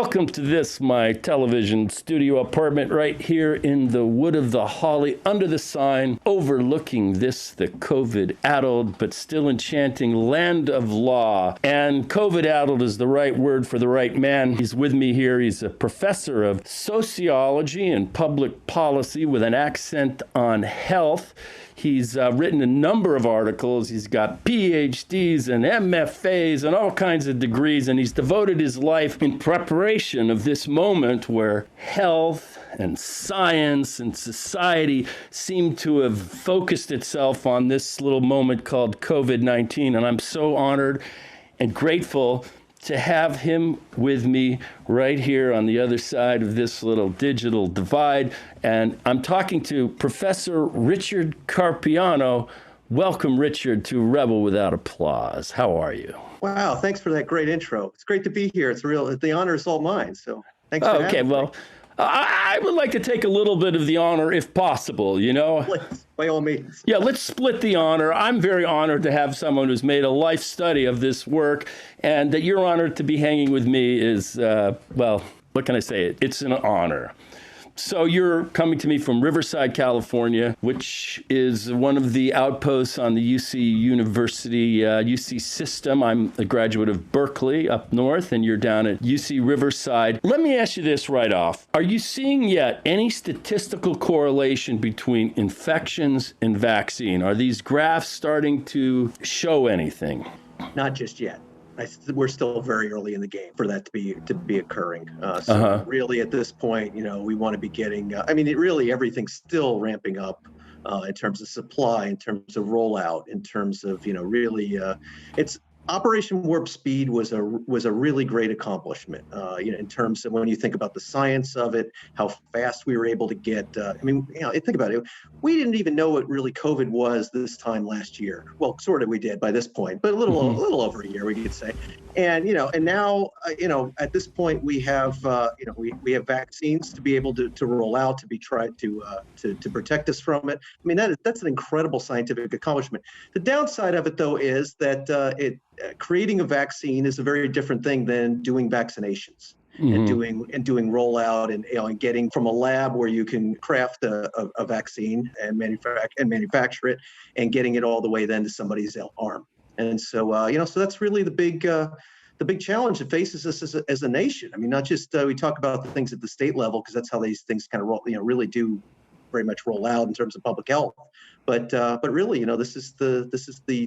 Welcome to this, my television studio apartment right here in the Wood of the Holly, under the sign overlooking this, the COVID-addled but still enchanting land of law. And COVID-addled is the right word for the right man. He's with me here. He's a professor of sociology and public policy with an accent on health. He's written a number of articles. He's got PhDs and MFAs and all kinds of degrees, and he's devoted his life in preparation of this moment where health and science and society seem to have focused itself on this little moment called COVID-19. And I'm so honored and grateful to have him with me right here on the other side of this little digital divide. And I'm talking to Professor Richard Carpiano. Welcome, Richard, to Rebel Without Applause. How are you? Wow, thanks for that great intro. It's great to be here. The honor is all mine. So thanks for having me. Well, I would like to take a little bit of the honor if possible, you know? Please, by all means. Yeah, let's split the honor. I'm very honored to have someone who's made a life study of this work, and that you're honored to be hanging with me is, well, what can I say? It's an honor. So you're coming to me from Riverside, California, which is one of the outposts on the UC University, UC system. I'm a graduate of Berkeley up north, and you're down at UC Riverside. Let me ask you this right off. Are you seeing yet any statistical correlation between infections and vaccine? Are these graphs starting to show anything? Not just yet. We're still very early in the game for that to be occurring. Really, at this point, we want to be getting. Everything's still ramping up in terms of supply, in terms of rollout, in terms of it's. Operation Warp Speed was a really great accomplishment, in terms of when you think about the science of it, how fast we were able to get. Think about it. We didn't even know what really COVID was this time last year. Well, sort of we did by this point, but a little over a year, we could say. And now at this point we have we have vaccines to be able to roll out, to be tried to protect us from it. I mean, that's an incredible scientific accomplishment. The downside of it, though, is that creating a vaccine is a very different thing than doing vaccinations. And doing rollout and getting from a lab where you can craft a vaccine and manufacture it, and getting it all the way then to somebody's arm. And so so that's really the big challenge that faces us as a nation. I mean, not just we talk about the things at the state level, because that's how these things kind of really do very much roll out in terms of public health. But really, this is the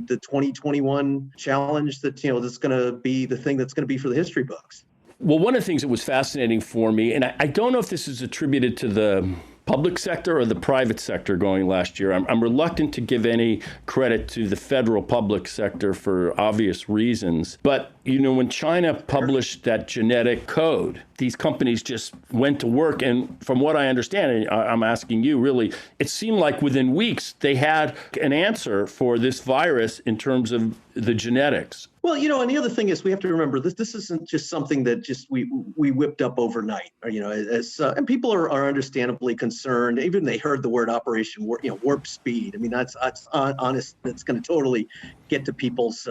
2021 challenge that's that's going to be the thing that's going to be for the history books. Well, one of the things that was fascinating for me, and I don't know if this is attributed to the public sector or the private sector going last year. I'm reluctant to give any credit to the federal public sector for obvious reasons. But, when China published that genetic code, these companies just went to work. And from what I understand, and I'm asking you really, it seemed like within weeks they had an answer for this virus in terms of the genetics. Well, and the other thing is we have to remember this isn't just something that just we whipped up overnight. And people are understandably concerned. Even they heard the word Operation Warp Speed. I mean, that's honest. That's going to totally get to people's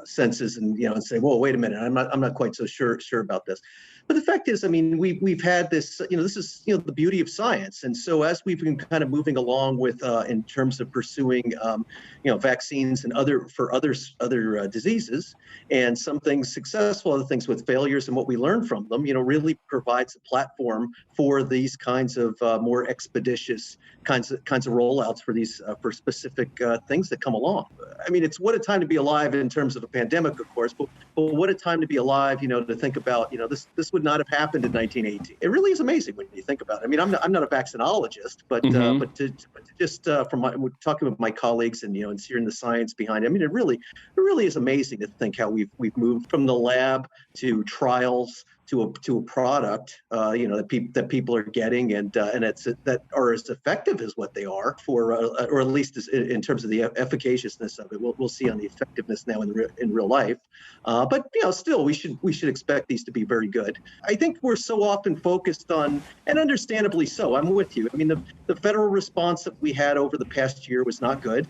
senses and say, whoa, wait a minute, I'm not quite so sure about this. But the fact is, I mean, we've had this, this is, the beauty of science. And so as we've been kind of moving along with, in terms of pursuing, vaccines and other diseases, and some things successful, other things with failures, and what we learn from them, really provides a platform for these kinds of more expeditious kinds of rollouts for these for specific things that come along. I mean, it's what a time to be alive in terms of a pandemic, of course, but what a time to be alive, to think about, this would not have happened in 1918. It really is amazing when you think about it. I mean, I'm not a vaccinologist, but just from talking with my colleagues and and hearing the science behind it, I mean, it really is amazing to think how we've moved from the lab to trials to a product, that people are getting, and it's that are as effective as what they are for, or at least in terms of the efficaciousness of it. We'll see on the effectiveness now in real life, but still we should expect these to be very good. I think we're so often focused on, and understandably so. I'm with you. I mean, the federal response that we had over the past year was not good.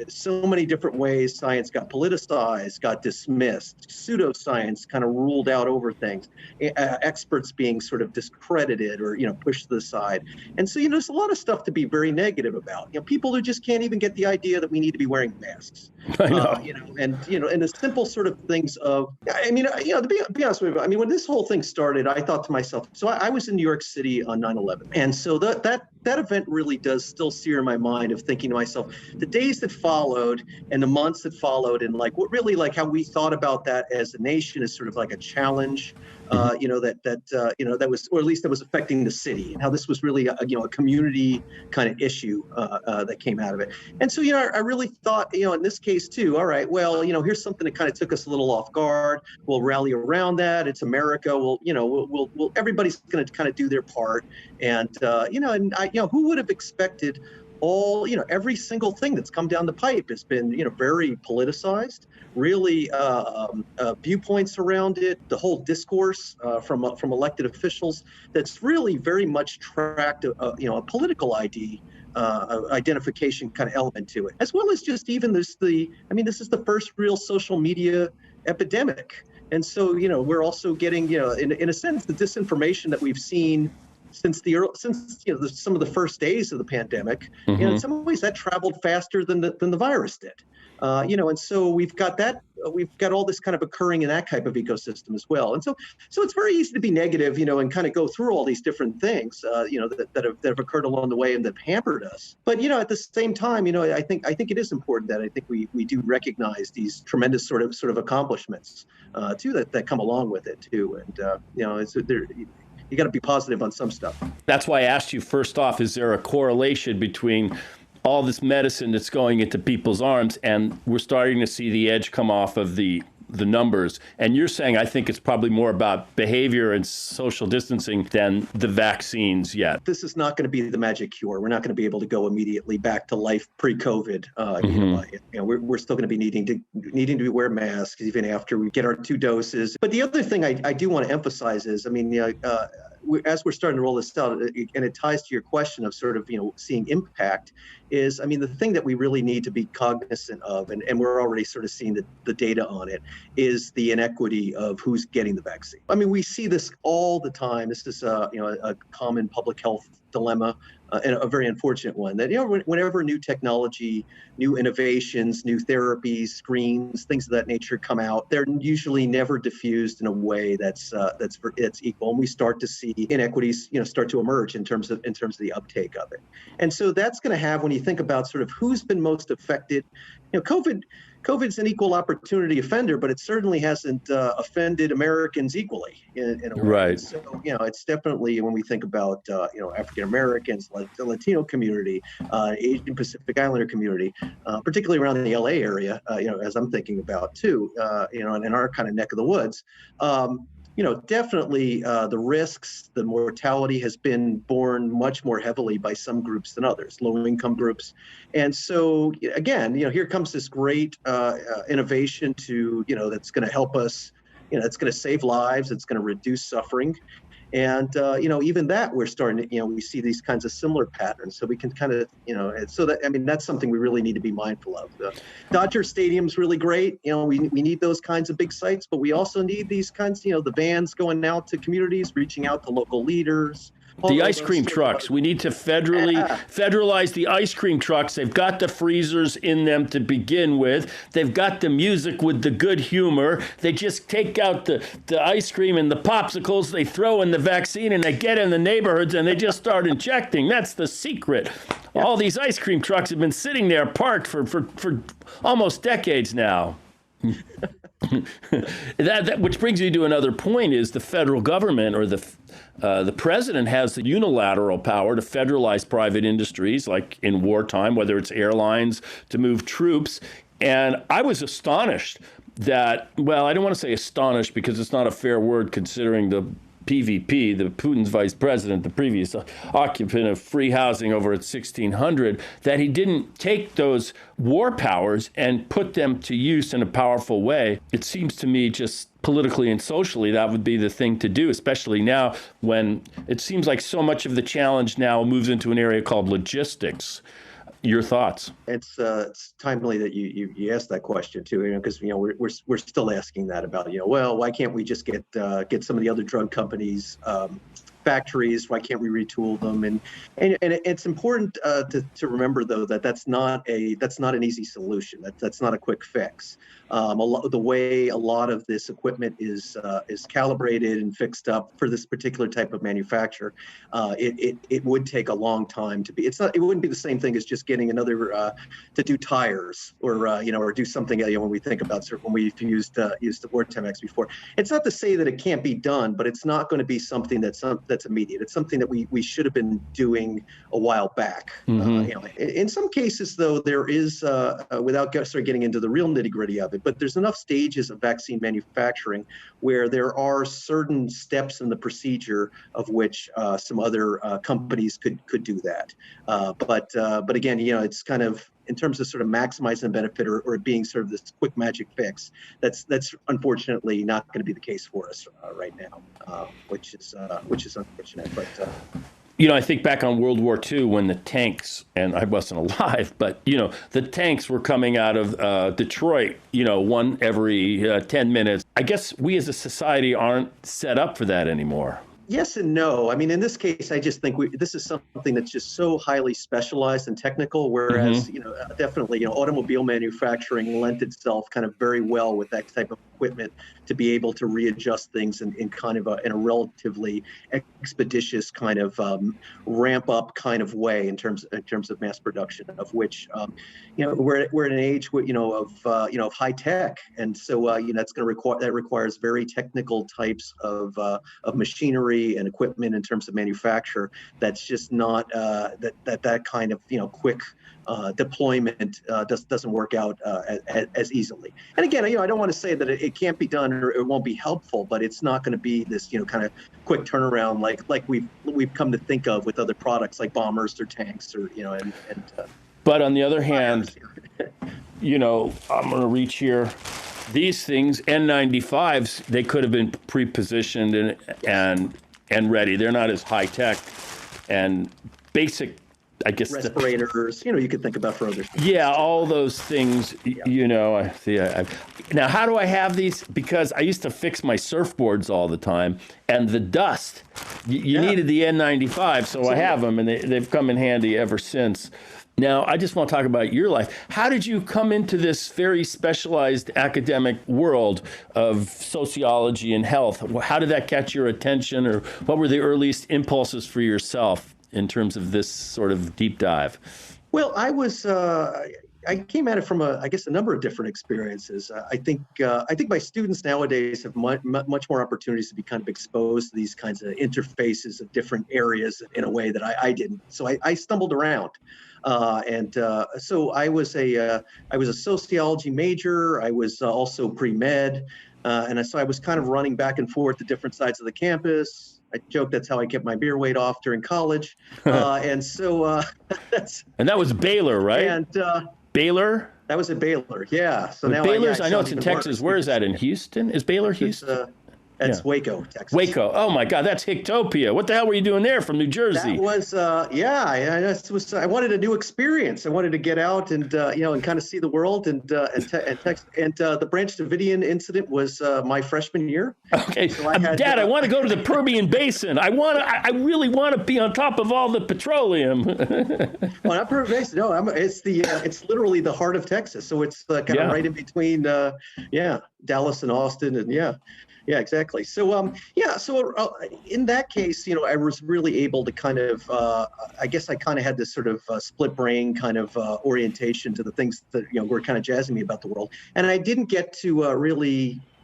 So many different ways science got politicized, got dismissed, pseudoscience kind of ruled ruled out over things, experts being sort of discredited or, pushed to the side. And so, there's a lot of stuff to be very negative about. People who just can't even get the idea that we need to be wearing masks. I know. And the simple sort of things of, to be honest with you, when this whole thing started, I thought to myself, so I was in New York City on 9/11. And so that event really does still sear in my mind of thinking to myself, the days that followed and the months that followed, and how we thought about that as a nation as sort of like a challenge, that was, or at least that was affecting the city, and how this was really a community kind of issue that came out of it. And so, I really thought, in this case too, all right, well, here's something that kind of took us a little off guard. We'll rally around that. It's America. We'll everybody's going to kind of do their part. And, who would have expected every single thing that's come down the pipe has been, very politicized, really viewpoints around it, the whole discourse from elected officials that's really very much tracked a political identification kind of element to it, as well as just even this is the first real social media epidemic. And so, we're also getting, in a sense, the disinformation that we've seen since some of the first days of the pandemic, in some ways that traveled faster than the virus did. And so we've got all this kind of occurring in that type of ecosystem as well. And so it's very easy to be negative, and kind of go through all these different things, that have occurred along the way and that have hampered us. But, at the same time, I think it is important that I think we do recognize these tremendous sort of accomplishments, too, that come along with it too. And, you got to be positive on some stuff. That's why I asked you first off, is there a correlation between all this medicine that's going into people's arms and we're starting to see the edge come off of the numbers? And you're saying, I think it's probably more about behavior and social distancing than the vaccines yet. This is not going to be the magic cure. We're not going to be able to go immediately back to life pre-COVID. We're still going to be needing to wear masks even after we get our 2 doses. But the other thing I do want to emphasize is, as we're starting to roll this out, and it ties to your question of sort of, seeing impact, is, the thing that we really need to be cognizant of, and we're already sort of seeing the data on it, is the inequity of who's getting the vaccine. We see this all the time. This is a common public health dilemma, and a very unfortunate one, that whenever new technology, new innovations, new therapies, screens, things of that nature come out, they're usually never diffused in a way that's equal, and we start to see inequities start to emerge in terms of the uptake of it. And so that's going to have, when you think about sort of who's been most affected, COVID's an equal opportunity offender, but it certainly hasn't offended Americans equally in a way. Right. So, it's definitely, when we think about, African Americans, like the Latino community, Asian Pacific Islander community, particularly around the LA area, as I'm thinking about too, and in our kind of neck of the woods. Definitely the risks, the mortality has been borne much more heavily by some groups than others, low-income groups. And so, again, here comes this great innovation that's going to help us, it's going to save lives, it's going to reduce suffering. And, even that we're starting to, we see these kinds of similar patterns. So we can kind of, that's something we really need to be mindful of. Dodger Stadium's really great. We need those kinds of big sites, but we also need these kinds, the vans going out to communities, reaching out to local leaders. The ice cream trucks. We need to federalize the ice cream trucks. They've got the freezers in them to begin with. They've got the music with the good humor. They just take out the ice cream and the popsicles. They throw in the vaccine and they get in the neighborhoods and they just start injecting. That's the secret. Yeah. All these ice cream trucks have been sitting there parked for almost decades now. Which brings you to another point, is the federal government or the president has the unilateral power to federalize private industries, like in wartime, whether it's airlines, to move troops. And I was astonished that, well, I don't want to say astonished because it's not a fair word considering the PVP, the Putin's vice president, the previous occupant of free housing over at 1600, that he didn't take those war powers and put them to use in a powerful way. It seems to me just politically and socially that would be the thing to do, especially now when it seems like so much of the challenge now moves into an area called logistics. Your thoughts? It's timely that you asked that question too, because we're still asking that about, well, why can't we just get some of the other drug companies factories? Why can't we retool them? And it's important to remember though that that's not an easy solution. That's not a quick fix. The way a lot of this equipment is calibrated and fixed up for this particular type of manufacture, it would take a long time to be. It wouldn't be the same thing as just getting another to do tires or do something. When we think about when we've used the Vortex before, it's not to say that it can't be done, but it's not going to be something that's immediate. It's something that we should have been doing a while back. Mm-hmm. In some cases, though, there is without getting into the real nitty-gritty of it, but there's enough stages of vaccine manufacturing where there are certain steps in the procedure of which some other companies could do that. But again, it's kind of in terms of sort of maximizing the benefit or being sort of this quick magic fix. That's unfortunately not going to be the case for us right now, which is unfortunate. But I think back on World War II when the tanks, and I wasn't alive, but, the tanks were coming out of Detroit, one every 10 minutes. I guess we as a society aren't set up for that anymore. Yes and no. I mean, in this case, I just think this is something that's just so highly specialized and technical, whereas, definitely, automobile manufacturing lent itself kind of very well with that type of equipment to be able to readjust things in kind of in a relatively expeditious kind of ramp up kind of way in terms of mass production, of which, we're in an age of high tech. And so, that's going to requires very technical types of machinery and equipment in terms of manufacture. That's just not that kind of quick deployment doesn't work out as easily. And again, I don't want to say that it can't be done or it won't be helpful, but it's not going to be this kind of quick turnaround like we've come to think of with other products like bombers or tanks or But on the other hand, I'm going to reach here. These things, N95s, they could have been pre-positioned and ready. They're not as high tech and basic, I guess. Respirators, you could think about for other things. Yeah, all those things, Now, how do I have these? Because I used to fix my surfboards all the time, and the dust, you needed the N95, so I have them, and they've come in handy ever since. Now, I just want to talk about your life. How did you come into this very specialized academic world of sociology and health? How did that catch your attention, or what were the earliest impulses for yourself in terms of this sort of deep dive? Well, I came at it from a number of different experiences. I think my students nowadays have much more opportunities to be kind of exposed to these kinds of interfaces of different areas in a way that I didn't. So I stumbled around. So I was a sociology major. I was also pre-med. So I was kind of running back and forth to different sides of the campus. I joke that's how I kept my beer weight off during college. And that was Baylor, right? And Baylor? That was at Baylor, yeah. So now Baylor's, I know it's in Texas. Where is that, in Houston? Is Baylor Houston? That's Waco, Texas. Waco. Oh my God, that's Hictopia. What the hell were you doing there from New Jersey? That was, I wanted a new experience. I wanted to get out and kind of see the world and the Branch Davidian incident was my freshman year. Okay, so Dad, I want to go to the Permian Basin. I really want to be on top of all the petroleum. Well, not Permian Basin. No, it's literally the heart of Texas. So it's kind of right in between, Dallas and Austin, and Yeah, exactly. So, in that case, I was really able to kind of, I guess I kind of had this sort of split brain kind of orientation to the things that, were kind of jazzing me about the world. And I didn't get to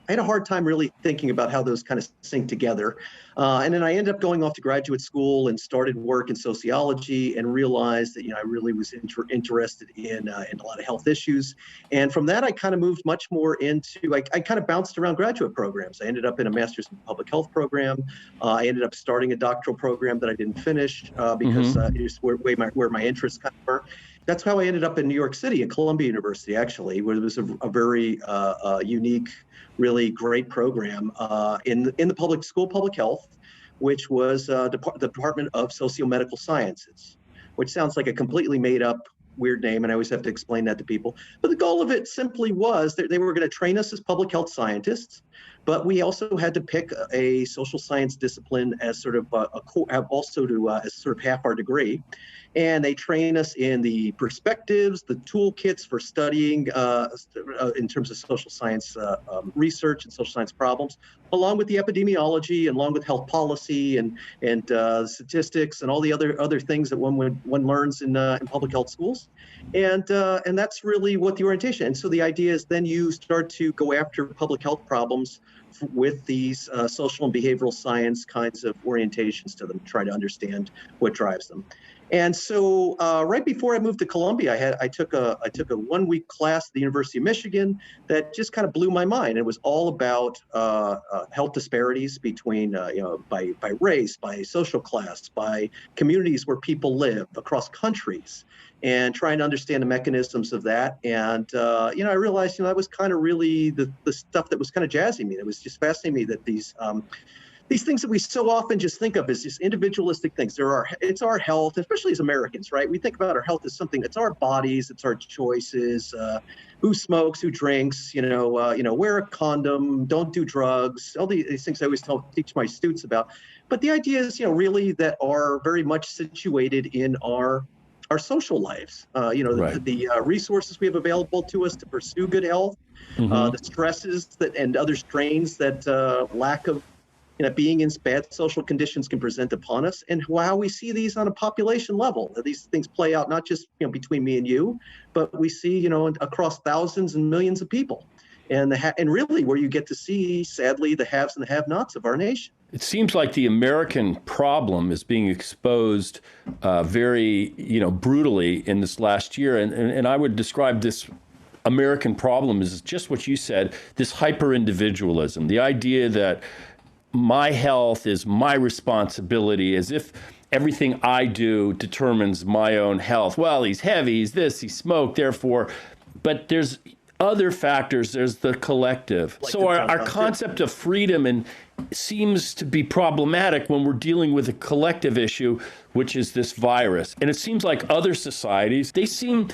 I had a hard time really thinking about how those kind of sync together. And then I ended up going off to graduate school and started work in sociology and realized that, I really was interested in a lot of health issues. And from that, I kind of moved much more into, I kind of bounced around graduate programs. I ended up in a master's in public health program. I ended up starting a doctoral program that I didn't finish because it's where my interests kind of were. That's how I ended up in New York City at Columbia University, actually, where there was a very unique, really great program in the public school, public health, which was the Department of Socio-Medical Sciences, which sounds like a completely made up weird name, and I always have to explain that to people. But the goal of it simply was that they were going to train us as public health scientists, but we also had to pick a social science discipline as sort of as sort of half our degree. And they train us in the perspectives, the toolkits for studying in terms of social science research and social science problems, along with the epidemiology, and along with health policy and statistics and all the other things that one learns in public health schools. And that's really what the orientation. And so the idea is then you start to go after public health problems with these social and behavioral science kinds of orientations to them, try to understand what drives them. And so right before I moved to Columbia, I took a 1-week class at the University of Michigan that just kind of blew my mind. It was all about health disparities between, by race, by social class, by communities where people live across countries, and trying to understand the mechanisms of that. And, I realized, that was kind of really the stuff that was kind of jazzing me. It was just fascinating me that these things that we so often just think of as just individualistic things. It's our health, especially as Americans, right? We think about our health as something, it's our bodies, it's our choices, who smokes, who drinks, wear a condom, don't do drugs, all these things I always teach my students about. But the idea is, really that are very much situated in our social lives, right. the resources we have available to us to pursue good health, the stresses and other strains that lack of being in bad social conditions can present upon us, and how we see these on a population level. These things play out not just between me and you, but we see across thousands and millions of people, and really where you get to see, sadly, the haves and the have-nots of our nation. It seems like the American problem is being exposed very brutally in this last year, and I would describe this American problem as just what you said: this hyper-individualism, the idea that my health is my responsibility, as if everything I do determines my own health. Well, he's heavy, he's this, he smoked, therefore. But there's other factors. There's the collective. So our concept of freedom seems to be problematic when we're dealing with a collective issue, which is this virus. And it seems like other societies, they seem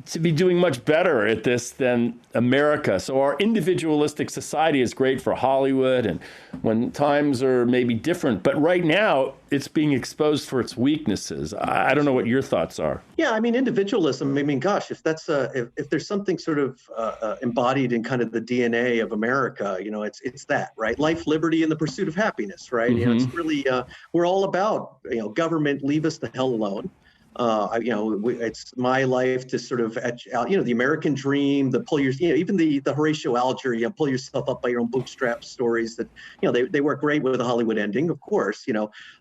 to be doing much better at this than America. So our individualistic society is great for Hollywood and when times are maybe different. But right now, it's being exposed for its weaknesses. I don't know what your thoughts are. Yeah, individualism, gosh, if that's if there's something sort of embodied in kind of the DNA of America, it's that, right? Life, liberty, and the pursuit of happiness, right? It's really, we're all about, government, leave us the hell alone. It's my life to sort of etch out, the American dream, the pull your, even the Horatio Alger, pull yourself up by your own bootstrap stories that, they work great with a Hollywood ending, of course,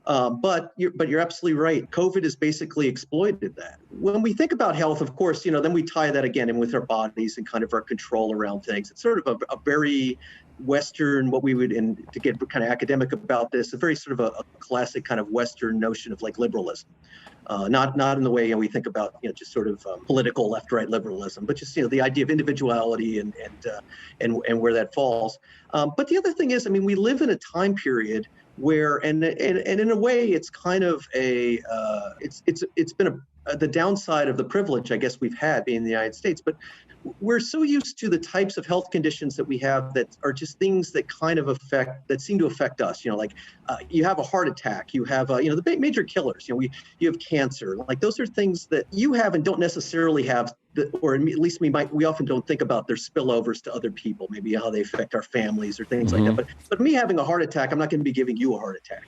but you're absolutely right. COVID has basically exploited that. When we think about health, of course, then we tie that again in with our bodies and kind of our control around things. It's sort of a very Western, what we would, and to get kind of academic about this, a very sort of a classic kind of Western notion of like liberalism. Not in the way we think about just sort of political left-right liberalism, but just the idea of individuality and where that falls. But the other thing is, we live in a time period where, and in a way, it's kind of it's been the downside of the privilege I guess we've had being in the United States, but we're so used to the types of health conditions that we have that are just things that seem to affect us. Like you have a heart attack, you have, the major killers, you have cancer. Like those are things that you have and don't necessarily have, or at least we often don't think about their spillovers to other people, maybe how they affect our families or things like that. But me having a heart attack, I'm not going to be giving you a heart attack.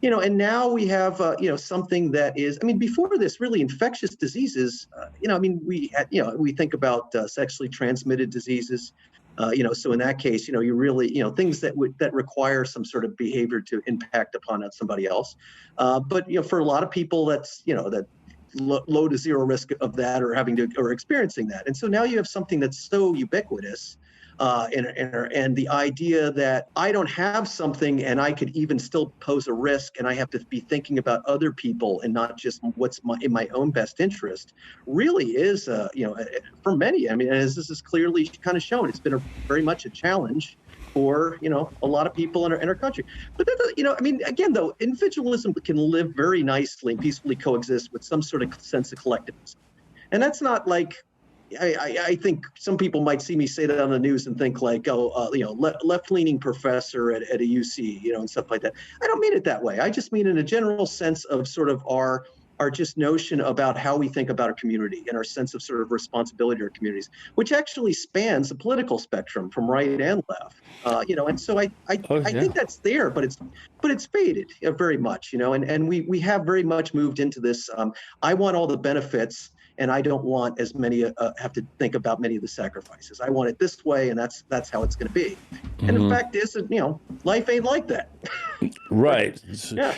And now we have, something that is, before this, really infectious diseases, we think about sexually transmitted diseases. So in that case, you really, things that require some sort of behavior to impact upon somebody else. But for a lot of people, that's, that low to zero risk of that or experiencing that. And so now you have something that's so ubiquitous. And the idea that I don't have something and I could even still pose a risk and I have to be thinking about other people and not just what's in my own best interest really is, for many, as this is clearly kind of shown, it's been very much a challenge for, a lot of people in our country. But, again, though, individualism can live very nicely and peacefully coexist with some sort of sense of collectivism. And that's not like, I think some people might see me say that on the news and think like, oh, left-leaning professor at a UC, and stuff like that. I don't mean it that way. I just mean in a general sense of sort of our just notion about how we think about our community and our sense of sort of responsibility to our communities, which actually spans the political spectrum from right and left. And so I think that's there, but it's faded very much, and we have very much moved into this. I want all the benefits, and I don't want as many have to think about many of the sacrifices. I want it this way, and that's how it's going to be. And the fact is that life ain't like that. Right. Yeah.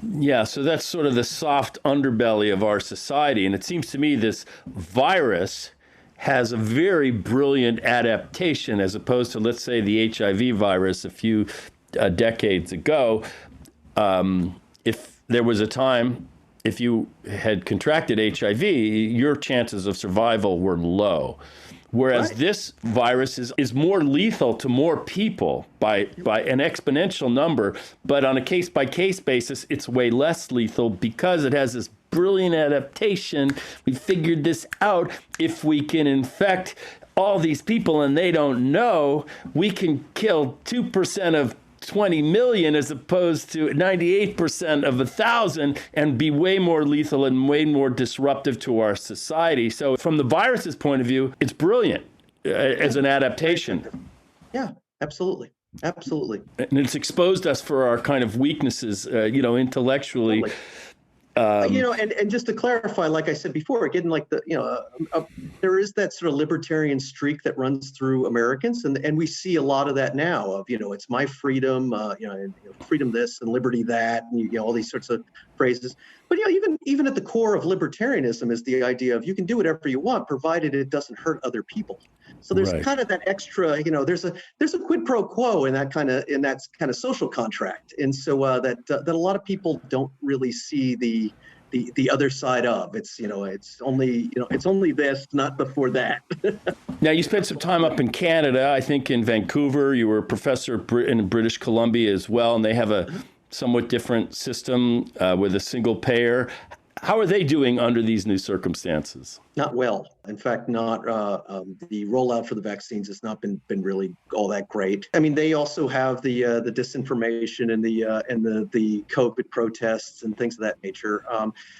Yeah, so that's sort of the soft underbelly of our society. And it seems to me this virus has a very brilliant adaptation as opposed to, let's say, the HIV virus a few decades ago. If there was a time, if you had contracted HIV, your chances of survival were low. Whereas this virus is more lethal to more people by an exponential number, but on a case-by-case basis, it's way less lethal because it has this brilliant adaptation. We figured this out. If we can infect all these people and they don't know, we can kill 2% of 20 million as opposed to 98% of 1,000 and be way more lethal and way more disruptive to our society. So from the virus's point of view, it's brilliant as an adaptation. Yeah, absolutely. Absolutely. And it's exposed us for our kind of weaknesses, intellectually. Totally. And just to clarify, like I said before, getting like there is that sort of libertarian streak that runs through Americans, and we see a lot of that now. Of it's my freedom, freedom this and liberty that, and all these sorts of phrases. But even at the core of libertarianism is the idea of you can do whatever you want, provided it doesn't hurt other people. So there's kind of that extra, there's a quid pro quo in that kind of social contract, and so that a lot of people don't really see the other side of. It's it's only this, not before that. Now, you spent some time up in Canada, I think in Vancouver. You were a professor in British Columbia as well, and they have a somewhat different system with a single payer. How are they doing under these new circumstances? Not well. In fact, not the rollout for the vaccines has not been really all that great. I mean, they also have the disinformation and the COVID protests and things of that nature.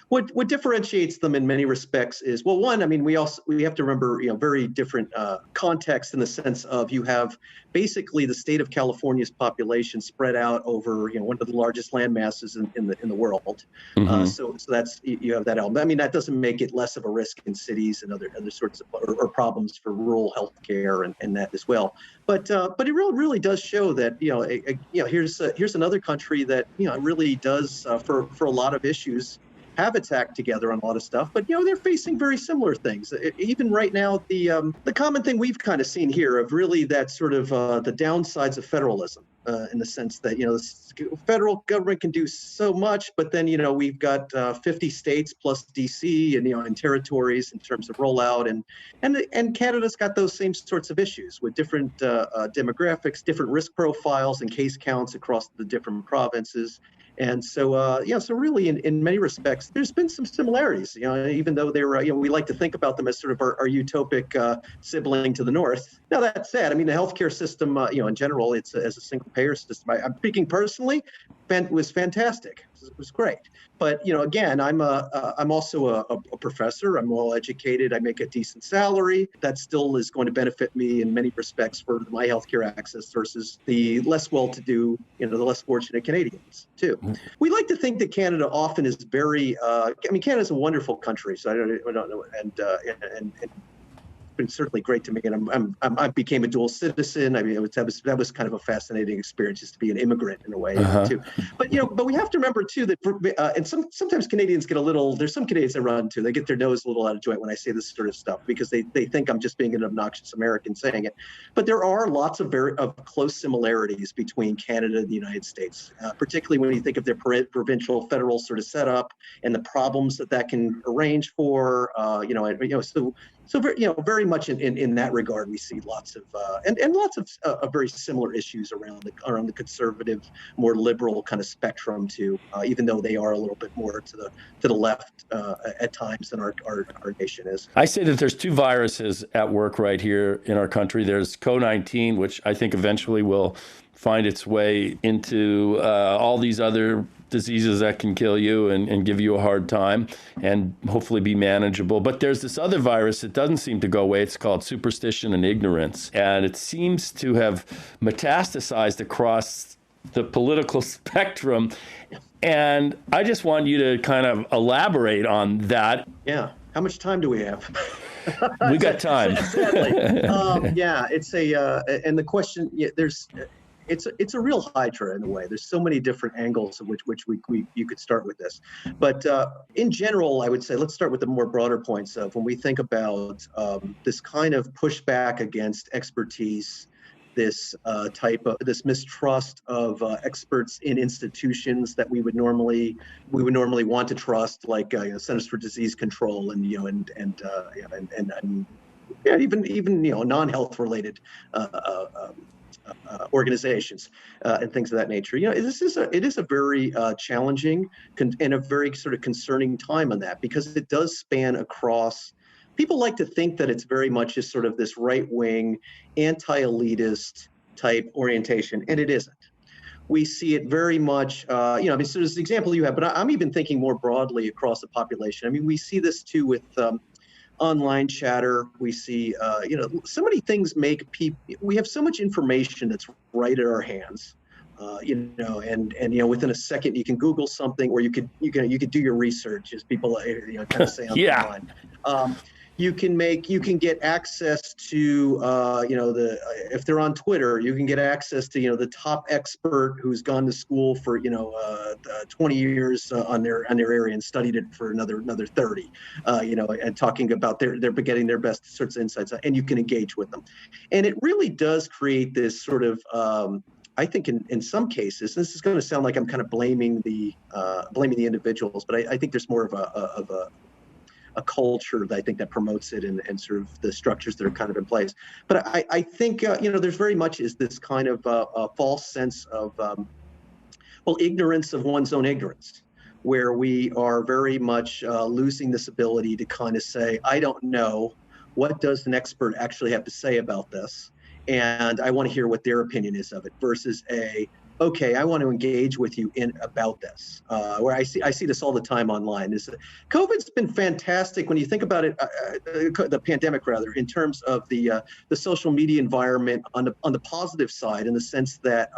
What differentiates them in many respects is, well, one, I mean, we have to remember, very different context in the sense of you have basically the state of California's population spread out over one of the largest land masses in the world. Mm-hmm. So that's, you have that element. I mean, that doesn't make it less of a risk in cities and other sorts of or problems for rural healthcare and that as well. But it really does show that here's another country that really does for a lot of issues have its act together on a lot of stuff, but they're facing very similar things. Even right now, the common thing we've kind of seen here of really that sort of the downsides of federalism, in the sense that the federal government can do so much, but then we've got 50 states plus DC and territories in terms of rollout, and Canada's got those same sorts of issues with different demographics, different risk profiles and case counts across the different provinces. And so, so really, in many respects, there's been some similarities. Even though they're, we like to think about them as sort of our utopic sibling to the north. Now that said, I mean, the healthcare system, in general, it's as a single payer system. I'm speaking personally, was fantastic. It was great. But again, I'm also a professor. I'm well educated. I make a decent salary. That still is going to benefit me in many respects for my healthcare access versus the less well-to-do, the less fortunate Canadians too. We like to think that Canada often is very. Canada's a wonderful country. So I don't know, and been certainly great to me, and I became a dual citizen. I mean, that was kind of a fascinating experience, just to be an immigrant in a way too. But we have to remember too that and sometimes Canadians get a little. There's some Canadians that run too. They get their nose a little out of joint when I say this sort of stuff because they think I'm just being an obnoxious American saying it. But there are lots of close similarities between Canada and the United States, particularly when you think of their provincial federal sort of setup and the problems that can arrange for. So So very much in that regard, we see lots of and lots of very similar issues around the conservative, more liberal kind of spectrum too. Even though they are a little bit more to the left at times than our nation is. I say that there's two viruses at work right here in our country. There's COVID-19, which I think eventually will find its way into all these other diseases that can kill you and give you a hard time and hopefully be manageable. But there's this other virus that doesn't seem to go away. It's called superstition and ignorance. And it seems to have metastasized across the political spectrum. And I just want you to kind of elaborate on that. Yeah. How much time do we have? We got time. Yeah, it's and the question, it's a real hydra in a way. There's so many different angles of which you could start with this. But in general, I would say, let's start with the more broader points of when we think about this kind of pushback against expertise, this this mistrust of experts in institutions that we would normally want to trust, like Centers for Disease Control and even non-health related organizations and things of that nature. It is a very challenging and a very sort of concerning time on that, because it does span across. People like to think that it's very much just sort of this right-wing, anti-elitist type orientation, and it isn't. We see it very much, so there's the example you have, but I'm even thinking more broadly across the population. I mean, we see this too with online chatter. We see, so many things make people, we have so much information that's right at our hands. Within a second you can Google something, or you could do your research, as people kind of say online. You can get access to if they're on Twitter, you can get access to the top expert who's gone to school for 20 years on their area and studied it for another 30, and talking about they're getting their best sorts of insights, and you can engage with them. And it really does create this sort of I think in some cases, this is going to sound like I'm kind of blaming the individuals, but I think there's more of a culture that I think that promotes it, and sort of the structures that are kind of in place. But I think there's very much is this kind of a false sense of ignorance of one's own ignorance, where we are very much losing this ability to kind of say, I don't know, what does an expert actually have to say about this? And I want to hear what their opinion is of it, versus okay, I want to engage with you about this. Where I see this all the time online. COVID's been fantastic when you think about it, the pandemic rather, in terms of the social media environment on the positive side, in the sense that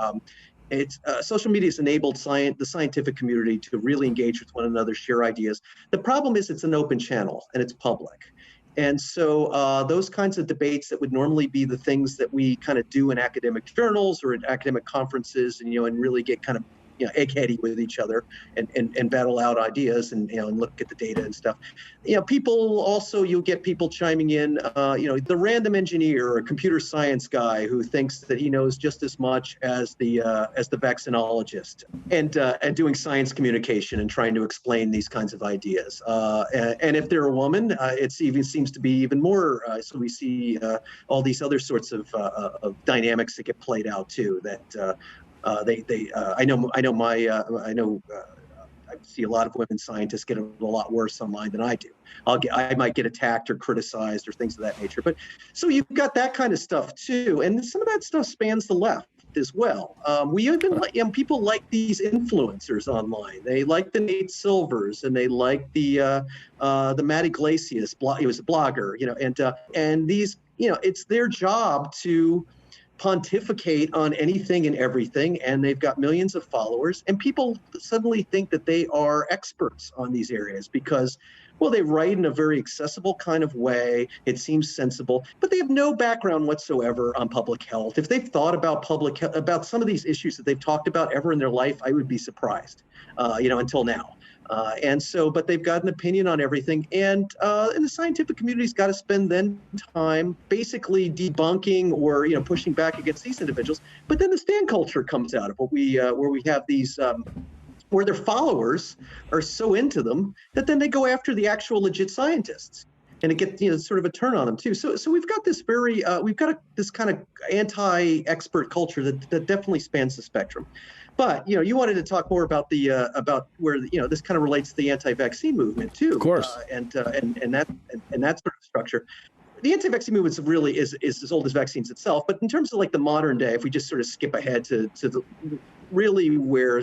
it's social media has enabled the scientific community to really engage with one another, share ideas. The problem is it's an open channel and it's public. And so those kinds of debates that would normally be the things that we kind of do in academic journals or in academic conferences, and really get kind of eggheady with each other and battle out ideas and look at the data and stuff. People also, you'll get people chiming in, the random engineer or computer science guy who thinks that he knows just as much as the vaccinologist, and doing science communication and trying to explain these kinds of ideas. And if they're a woman, it even seems to be even more. So we see all these other sorts of dynamics that get played out too. That I see a lot of women scientists get a lot worse online than I do. I might get attacked or criticized or things of that nature. But so you've got that kind of stuff too, and some of that stuff spans the left as well. We even people like these influencers online. They like the Nate Silvers, and they like the Matt Iglesias. He was a blogger, and these, it's their job to pontificate on anything and everything, and they've got millions of followers, and people suddenly think that they are experts on these areas because, well, they write in a very accessible kind of way. It seems sensible, but they have no background whatsoever on public health. If they've thought about about some of these issues that they've talked about ever in their life, I would be surprised, until now. But they've got an opinion on everything, and the scientific community's got to spend then time basically debunking or pushing back against these individuals. But then the stand culture comes out of what where we have these where their followers are so into them that then they go after the actual legit scientists. and it gets sort of a turn on them too. So we've got this this kind of anti-expert culture that definitely spans the spectrum. But you wanted to talk more about the about where this kind of relates to the anti-vaccine movement too, of course, and that sort of structure. The anti-vaccine movement really is as old as vaccines itself. But in terms of like the modern day, if we just sort of skip ahead to the really where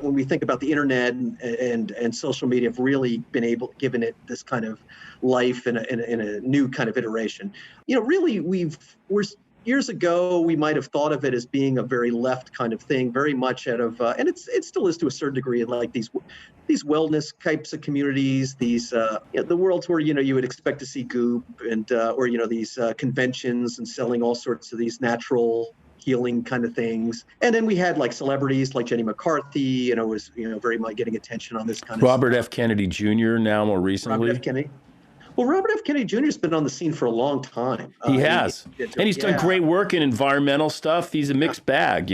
when we think about the internet and social media have really been given it this kind of life in a new kind of iteration. Really we're years ago, we might have thought of it as being a very left kind of thing, very much out of, and it still is to a certain degree, in like these wellness types of communities, these the worlds where you would expect to see goop and or these conventions and selling all sorts of these natural healing kind of things. And then we had like celebrities like Jenny McCarthy, was very much getting attention on this kind of Robert F. Kennedy Jr. now more recently. Robert F. Kennedy. Well, Robert F. Kennedy Jr. has been on the scene for a long time. He has. And he's done great work in environmental stuff. He's a mixed bag,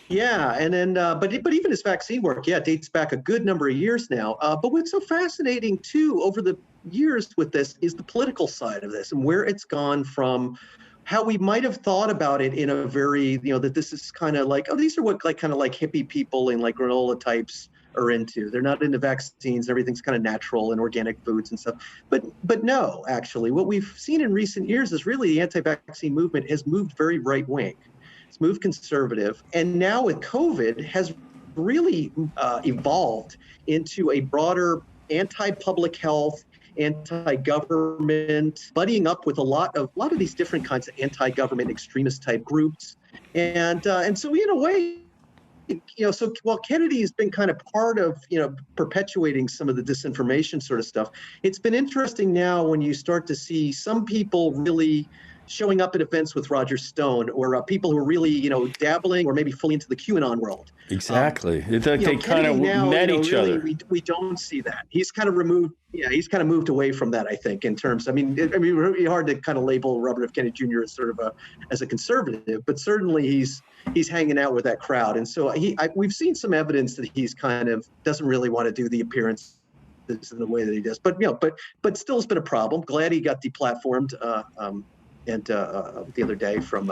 Yeah, and then, but even his vaccine work, dates back a good number of years now. But what's so fascinating, too, over the years with this is the political side of this and where it's gone from how we might have thought about it in a very, that this is kind of like, these are what kind of like hippie people and like granola types are into. They're not into vaccines. Everything's kind of natural and organic foods and stuff. But no, actually, what we've seen in recent years is really the anti-vaccine movement has moved very right wing. It's moved conservative, and now with COVID has really evolved into a broader anti-public health, anti-government, buddying up with a lot of these different kinds of anti-government extremist type groups, and so in a way. So while Kennedy has been kind of part of, perpetuating some of the disinformation sort of stuff, it's been interesting now when you start to see some people really showing up at events with Roger Stone or people who are really, dabbling or maybe fully into the QAnon world. Exactly. They kind of met each really, other. We don't see that. He's kind of removed. Yeah, he's kind of moved away from that, I think, in terms. It's really hard to kind of label Robert F. Kennedy Jr. as sort of as a conservative, but certainly he's hanging out with that crowd. And so we've seen some evidence that he's kind of doesn't really want to do the appearance in the way that he does. But but still has been a problem. Glad he got deplatformed. And the other day from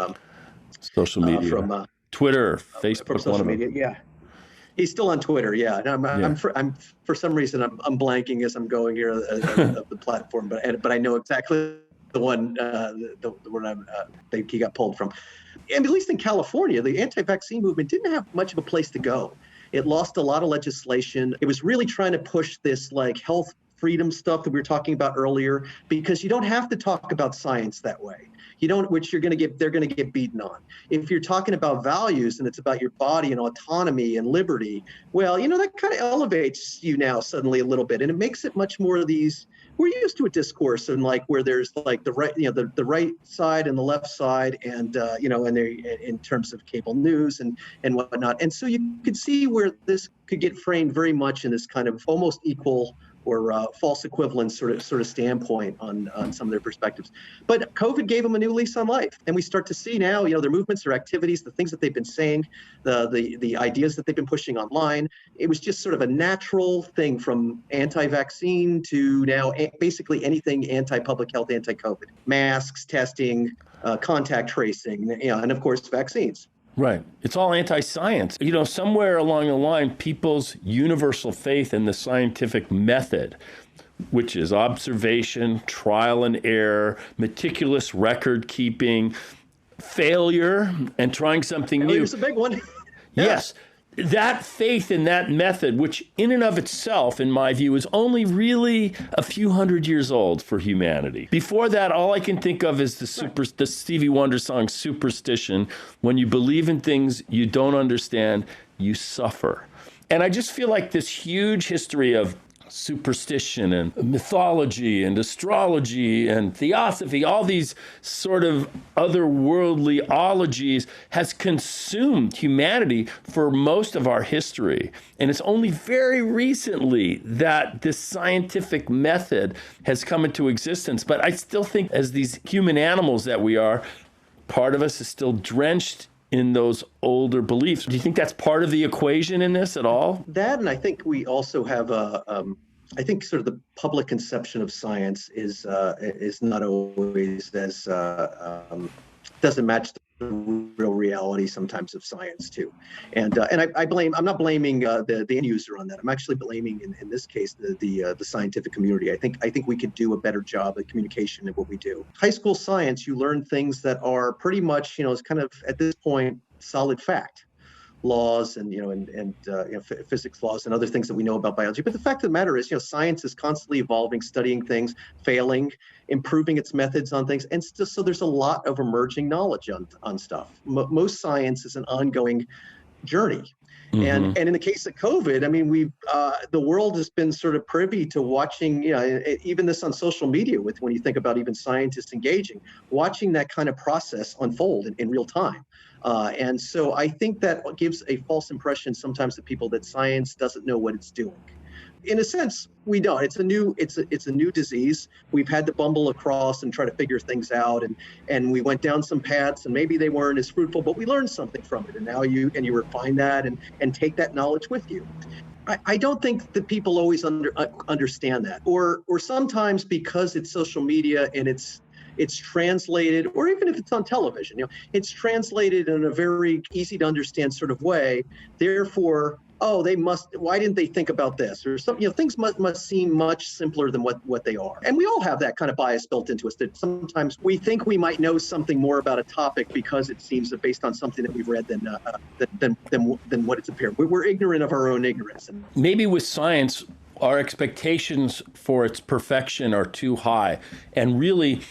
social media, from Twitter, Facebook, from social media. Yeah, he's still on Twitter. Yeah, and I'm for some reason I'm blanking as I'm going here of the platform, but I know exactly the one the one he got pulled from. And at least in California, the anti-vaccine movement didn't have much of a place to go. It lost a lot of legislation. It was really trying to push this like health freedom stuff that we were talking about earlier, because you don't have to talk about science that way. Which they're going to get beaten on. If you're talking about values and it's about your body and autonomy and liberty, well, that kind of elevates you now suddenly a little bit. And it makes it much more of these, we're used to a discourse and like where there's like the right, the right side and the left side and, and they in terms of cable news and whatnot. And so you could see where this could get framed very much in this kind of almost equal or false equivalence sort of standpoint on some of their perspectives. But COVID gave them a new lease on life. And we start to see now, their movements, their activities, the things that they've been saying, the ideas that they've been pushing online. It was just sort of a natural thing from anti-vaccine to now basically anything anti-public health, anti-COVID. Masks, testing, contact tracing, and of course, vaccines. Right. It's all anti-science. Somewhere along the line, people's universal faith in the scientific method, which is observation, trial and error, meticulous record keeping, failure, and trying something new. Failure's a big one. Yeah. Yes. That faith in that method, which in and of itself, in my view, is only really a few hundred years old for humanity. Before that, all I can think of is the Stevie Wonder song, Superstition. When you believe in things you don't understand, you suffer. And I just feel like this huge history of superstition and mythology and astrology and theosophy, all these sort of otherworldly ologies has consumed humanity for most of our history. And it's only very recently that this scientific method has come into existence. But I still think as these human animals that we are, part of us is still drenched in those older beliefs. Do you think that's part of the equation in this at all? That, and I think we also have I think sort of the public conception of science is not always as doesn't match the real reality sometimes of science too. And I'm not blaming the end user on that. I'm actually blaming in this case the scientific community. I think we could do a better job at communication in what we do. High school science, you learn things that are pretty much, it's kind of at this point solid fact. Laws and physics laws and other things that we know about biology. But the fact of the matter is, science is constantly evolving, studying things, failing, improving its methods on things, and so there's a lot of emerging knowledge on stuff. Most science is an ongoing journey. Mm-hmm. And in the case of COVID, I mean, the world has been sort of privy to watching, even this on social media when you think about even scientists engaging, watching that kind of process unfold in real time. And so I think that gives a false impression sometimes to people that science doesn't know what it's doing. In a sense, we don't. It's a new disease. We've had to bumble across and try to figure things out, and we went down some paths, and maybe they weren't as fruitful, but we learned something from it, and now you refine that and take that knowledge with you. I don't think that people always understand that, or sometimes because it's social media and it's translated, or even if it's on television, it's translated in a very easy to understand sort of way. Therefore, why didn't they think about this? Or something, things must seem much simpler than what they are. And we all have that kind of bias built into us, that sometimes we think we might know something more about a topic because it seems based on something that we've read than what it's appeared. We're ignorant of our own ignorance. Maybe with science, our expectations for its perfection are too high. And really,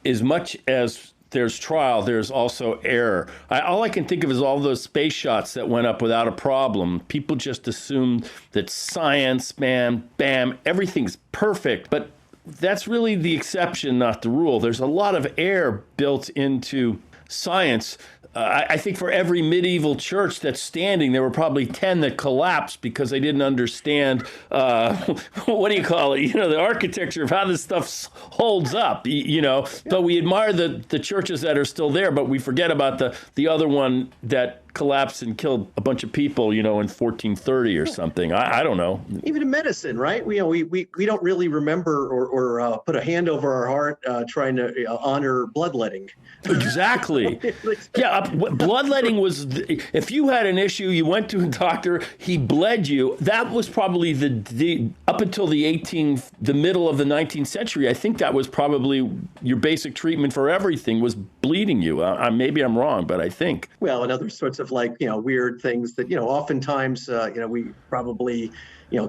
as much as there's trial, there's also error. All I can think of is all those space shots that went up without a problem. People just assumed that science, man, bam, everything's perfect. But that's really the exception, not the rule. There's a lot of error built into science. I think for every medieval church that's standing, there were probably 10 that collapsed because they didn't understand, what do you call it? The architecture of how this stuff holds up, Yeah. But we admire the churches that are still there, but we forget about the other one that collapsed and killed a bunch of people, in 1430 or something. I don't know. Even in medicine, right? We don't really remember or put a hand over our heart trying to honor bloodletting. Exactly. Yeah, bloodletting was, if you had an issue, you went to a doctor, he bled you. That was probably the up until the middle of the 19th century. I think that was probably your basic treatment for everything was bleeding you. Maybe I'm wrong, but I think. Well, and other sorts of weird things that, oftentimes, we probably,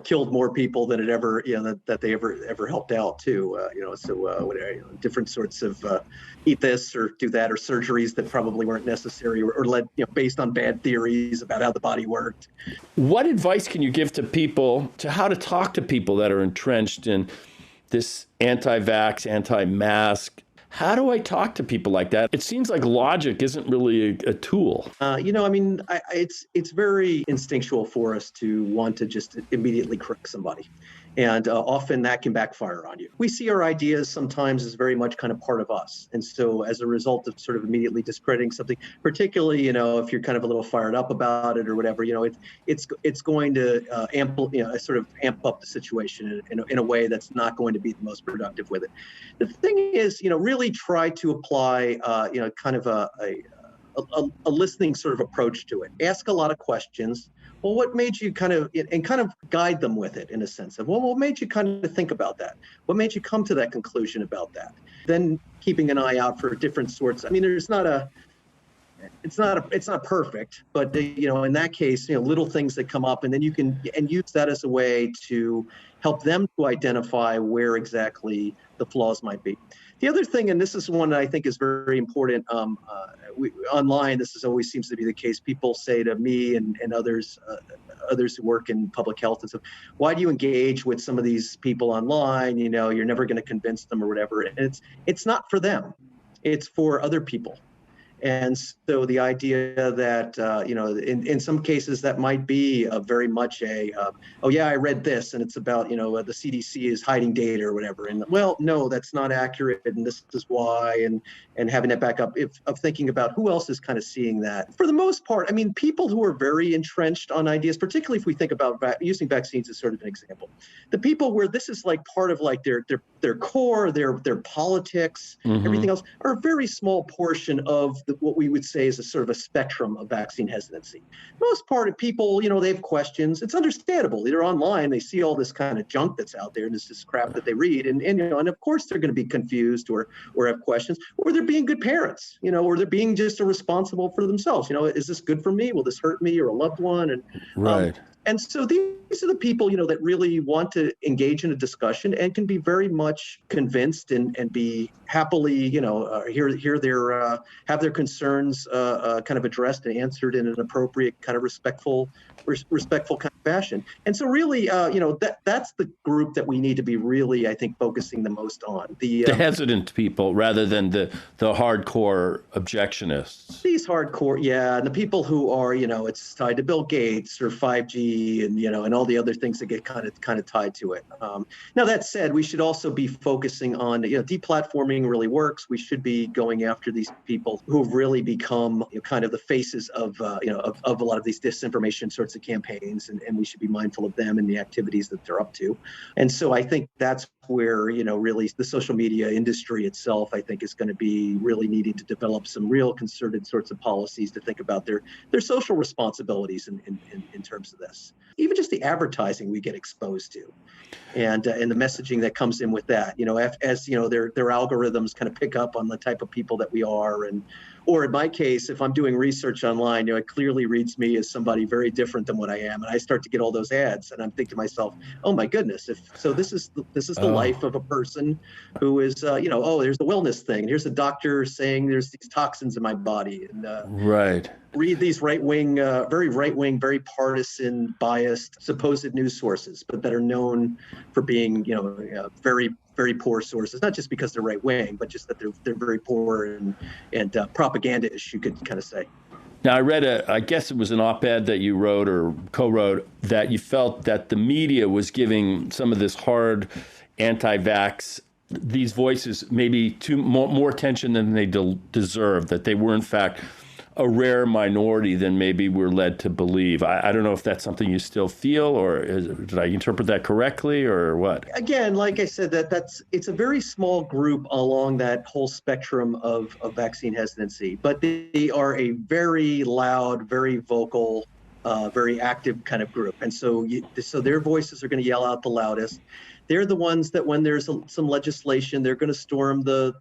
killed more people than it ever, that they ever helped out too. Different sorts of eat this or do that, or surgeries that probably weren't necessary or led, based on bad theories about how the body worked. What advice can you give to people to how to talk to people that are entrenched in this anti-vax, anti-mask? How do I talk to people like that? It seems like logic isn't really a tool. It's very instinctual for us to want to just immediately correct somebody. And often that can backfire on you. We see our ideas sometimes as very much kind of part of us. And so as a result of sort of immediately discrediting something, particularly, if you're kind of a little fired up about it or whatever, it's going to amp up the situation in a way that's not going to be the most productive with it. The thing is, really try to apply, kind of a listening sort of approach to it. Ask a lot of questions. Well, what made you kind of guide them with it in a sense of, well, what made you kind of think about that? What made you come to that conclusion about that? Then keeping an eye out for different sorts. It's not perfect, but in that case, little things that come up, and then you can use that as a way to help them to identify where exactly the flaws might be. The other thing, and this is one that I think is very important, online, always seems to be the case. People say to me and others who work in public health and stuff, why do you engage with some of these people online? You're never going to convince them or whatever. And it's not for them. It's for other people. And so the idea that, in some cases that might be very much oh yeah, I read this and it's about, the CDC is hiding data or whatever. And well, no, that's not accurate. And this is why, and having that back up of thinking about who else is kind of seeing that. For the most part, I mean, people who are very entrenched on ideas, particularly if we think about using vaccines as sort of an example, the people where this is like part of like their core, their politics, everything else, are a very small portion of what we would say is a sort of a spectrum of vaccine hesitancy. Most part of people, they have questions. It's understandable. They're online. They see all this kind of junk that's out there, and it's just crap that they read. And of course they're going to be confused or have questions, or they're being good parents, or they're being just responsible for themselves. Is this good for me? Will this hurt me or a loved one? And right. And so these are the people, that really want to engage in a discussion and can be very much convinced and be happily, hear their have their concerns kind of addressed and answered in an appropriate kind of respectful kind of fashion. And so really, that's the group that we need to be really, I think, focusing the most on. The hesitant people rather than the hardcore objectionists. These hardcore, yeah, and the people who are, it's tied to Bill Gates or 5G and all the other things that get kind of tied to it. Now that said, we should also be focusing on, deplatforming really works. We should be going after these people who've really become kind of the faces of of a lot of these disinformation sorts of campaigns, and we should be mindful of them and the activities that they're up to. And so I think that's where, really the social media industry itself, I think, is going to be really needing to develop some real concerted sorts of policies to think about their social responsibilities in terms of this. Even just the advertising we get exposed to, and the messaging that comes in with that, as their algorithms kind of pick up on the type of people that we are, or in my case, if I'm doing research online, it clearly reads me as somebody very different than what I am, and I start to get all those ads, and I'm thinking to myself, oh my goodness, this is the life of a person who is, there's the wellness thing, here's a doctor saying there's these toxins in my body, and right. Read these right-wing, very partisan, biased, supposed news sources, but that are known for being, very, very poor sources, not just because they're right-wing, but just that they're very poor and propaganda-ish, you could kind of say. Now, I read I guess it was an op-ed that you wrote or co-wrote, that you felt that the media was giving some of this hard anti-vax, these voices, maybe more attention than they deserve, that they were, in fact, a rare minority than maybe we're led to believe. I don't know if that's something you still feel, or did I interpret that correctly, or what? Again, like I said, it's a very small group along that whole spectrum of vaccine hesitancy, but they are a very loud, very vocal, very active kind of group. And so their voices are going to yell out the loudest. They're the ones that when there's some legislation, they're going to storm the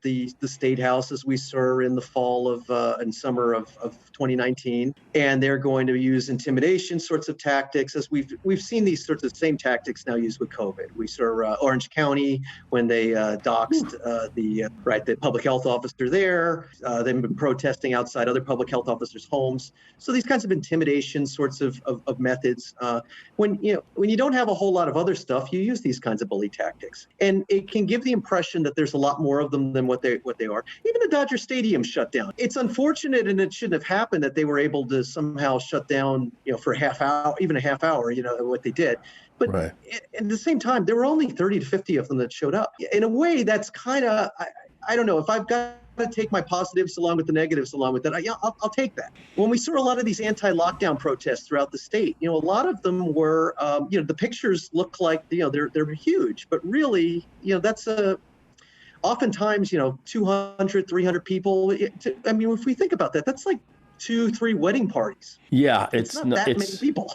state house, as we saw in the fall of and summer of 2019, and they're going to use intimidation sorts of tactics, as we've seen these sorts of same tactics now used with COVID. We saw Orange County when they doxed the public health officer there. They've been protesting outside other public health officers' homes. So these kinds of intimidation sorts of methods. When you don't have a whole lot of other stuff, you use these kinds of bully tactics, and it can give the impression that there's a lot more of them than what they are. Even the Dodger Stadium shut down. It's unfortunate, and it shouldn't have happened, that they were able to somehow shut down, for a half hour, what they did. But right. At the same time, there were only 30 to 50 of them that showed up. In a way, that's kind of, I don't know, if I've got to take my positives along with the negatives along with that, I'll take that. When we saw a lot of these anti-lockdown protests throughout the state, a lot of them were, the pictures look like, they're huge, but really, that's oftentimes, 200, 300 people. If we think about that, that's like 2-3 wedding parties. Yeah, it's not that many people.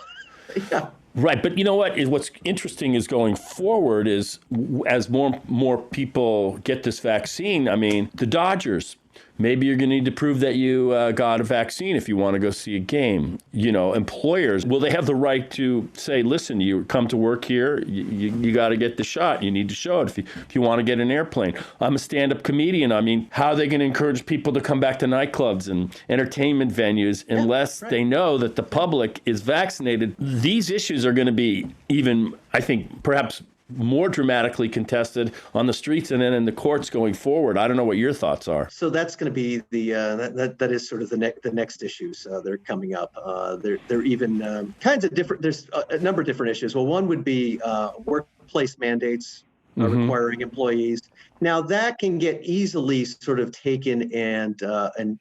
Yeah. Right, but you know what? What's interesting is going forward is as more people get this vaccine. The Dodgers. Maybe you're going to need to prove that you got a vaccine if you want to go see a game. Employers, will they have the right to say, listen, you come to work here, you got to get the shot. You need to show it if you want to get an airplane. I'm a stand-up comedian. How are they going to encourage people to come back to nightclubs and entertainment venues unless they know that the public is vaccinated? These issues are going to be even, I think, perhaps more dramatically contested on the streets and then in the courts going forward. I don't know what your thoughts are. So that's going to be the that is sort of the next issues that are coming up. They're even kinds of different. There's a number of different issues. Well, one would be workplace mandates requiring employees. Now that can get easily sort of taken and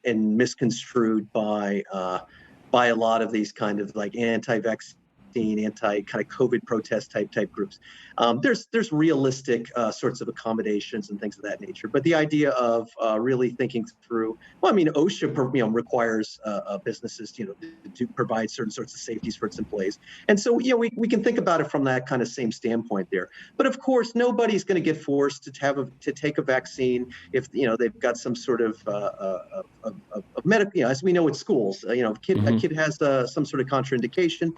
misconstrued by a lot of these kind of like anti-vaccine, anti kind of COVID protest type groups. There's realistic sorts of accommodations and things of that nature. But the idea of really thinking through, well, I mean, OSHA requires businesses to provide certain sorts of safeties for its employees, and so we can think about it from that kind of same standpoint there. But of course, nobody's going to get forced to take a vaccine if they've got some sort of medical. As we know at schools, a kid has some sort of contraindication.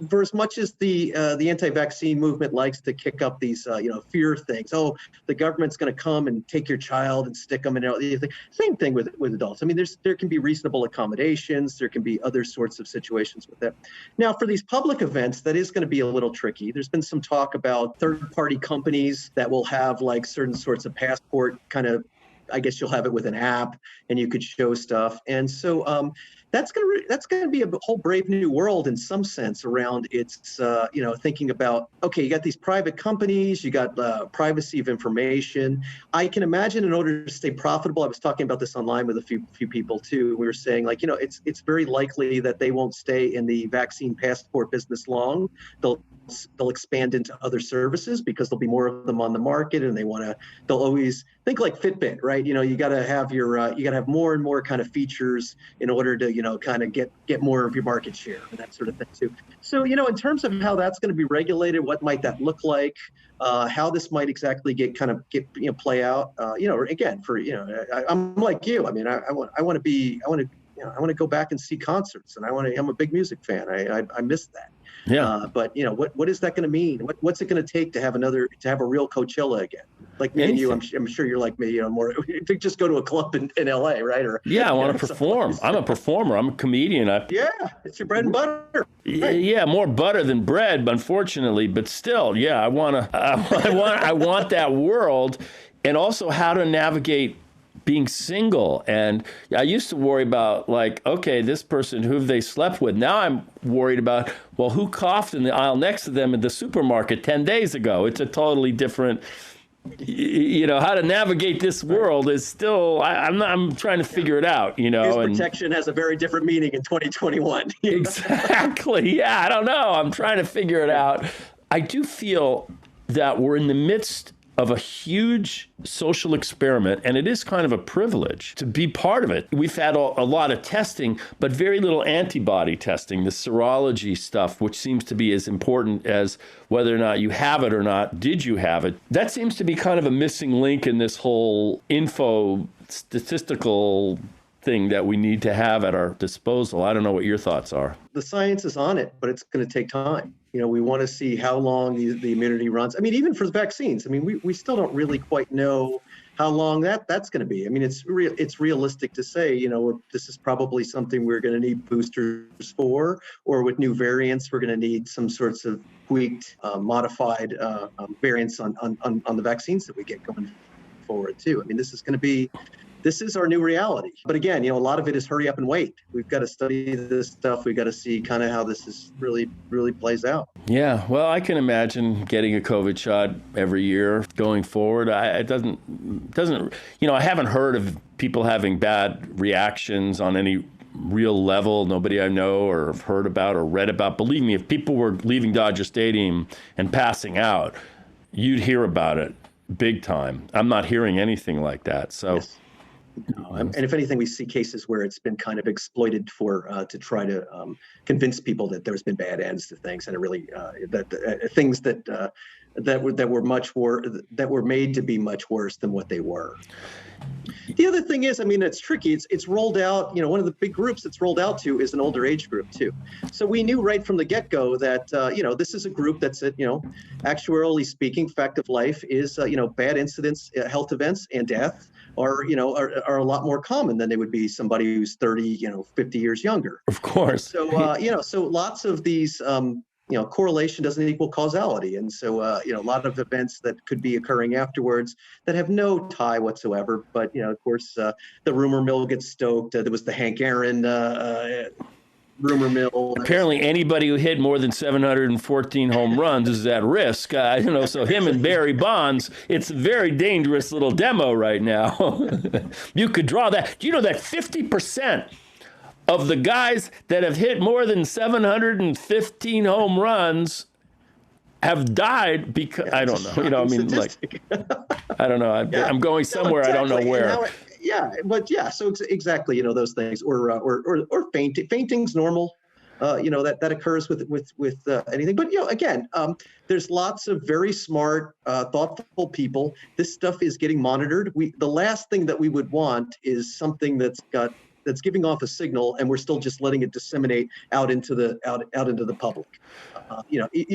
For as much as the anti-vaccine movement likes to kick up these fear things, oh, the government's going to come and take your child and stick them in everything. Same thing with adults. I mean, there can be reasonable accommodations. There can be other sorts of situations with that. Now, for these public events, that is going to be a little tricky. There's been some talk about third-party companies that will have like certain sorts of passport kind of. I guess you'll have it with an app, and you could show stuff. And so that's gonna be a whole brave new world in some sense around its thinking about, okay, you got these private companies, you got privacy of information. I can imagine in order to stay profitable, I was talking about this online with a few people too. We were saying like, it's very likely that they won't stay in the vaccine passport business long. They'll expand into other services because there'll be more of them on the market, and they'll always think like Fitbit, right? You got to have you got to have more and more kind of features in order to kind of get more of your market share and that sort of thing too. So in terms of how that's going to be regulated, what might that look like? How this might exactly play out? Again, I'm like you. I mean, I want to go back and see concerts, and I'm a big music fan. I miss that. Yeah. But what is that going to mean? What's it going to take to have a real Coachella again? Like me and you, I'm sure you're like me. More if you just go to a club in LA, right? Or I want to perform. I'm a performer. I'm a comedian. It's your bread and butter. Right? Yeah, more butter than bread, unfortunately. But still, I want that world, and also how to navigate being single. And I used to worry about like, okay, this person who they slept with. Now I'm worried about, well, who coughed in the aisle next to them at the supermarket 10 days ago? It's a totally different, how to navigate this world is still, I'm trying to figure it out, protection has a very different meaning in 2021. Exactly. Yeah, I don't know. I'm trying to figure it out. I do feel that we're in the midst of a huge social experiment, and it is kind of a privilege to be part of it. We've had a lot of testing, but very little antibody testing, the serology stuff, which seems to be as important as whether or not you have it or not. Did you have it? That seems to be kind of a missing link in this whole statistical thing that we need to have at our disposal. I don't know what your thoughts are. The science is on it, but it's going to take time. We want to see how long the immunity runs. I mean, even for the vaccines, I mean, we still don't really quite know how long that's going to be. I mean, it's realistic to say, this is probably something we're going to need boosters for, or with new variants, we're going to need some sorts of tweaked, modified variants on the vaccines that we get going forward too. I mean, this is our new reality. But again, a lot of it is hurry up and wait. We've got to study this stuff. We've got to see kind of how this is really plays out. Yeah, well, I can imagine getting a COVID shot every year going forward. It doesn't. I haven't heard of people having bad reactions on any real level. Nobody I know or have heard about or read about. Believe me, if people were leaving Dodger Stadium and passing out, you'd hear about it big time. I'm not hearing anything like that. So. Yes. And if anything, we see cases where it's been kind of exploited to try to convince people that there's been bad ends to things, and it really things that were made to be much worse than what they were. The other thing is, I mean, it's tricky. It's rolled out. One of the big groups it's rolled out to is an older age group too. So we knew right from the get-go that this is a group that's actuarially speaking, fact of life is bad incidents, health events, and death are a lot more common than they would be somebody who's 30, 50 years younger. Of course. So so lots of these correlation doesn't equal causality. And so, a lot of events that could be occurring afterwards that have no tie whatsoever. But, of course, the rumor mill gets stoked. There was the Hank Aaron rumor mill. Apparently, anybody who hit more than 714 home runs is at risk. So him and Barry Bonds, it's a very dangerous little demo right now. You could draw that. Do you know that 50% of the guys that have hit more than 715 home runs have died because, I don't know. I don't know. I'm going somewhere. Exactly. I don't know where. So exactly, those things, or fainting. Fainting's normal. That occurs with anything. But again, there's lots of very smart, thoughtful people. This stuff is getting monitored. The last thing that we would want is something that's giving off a signal, and we're still just letting it disseminate out into the public.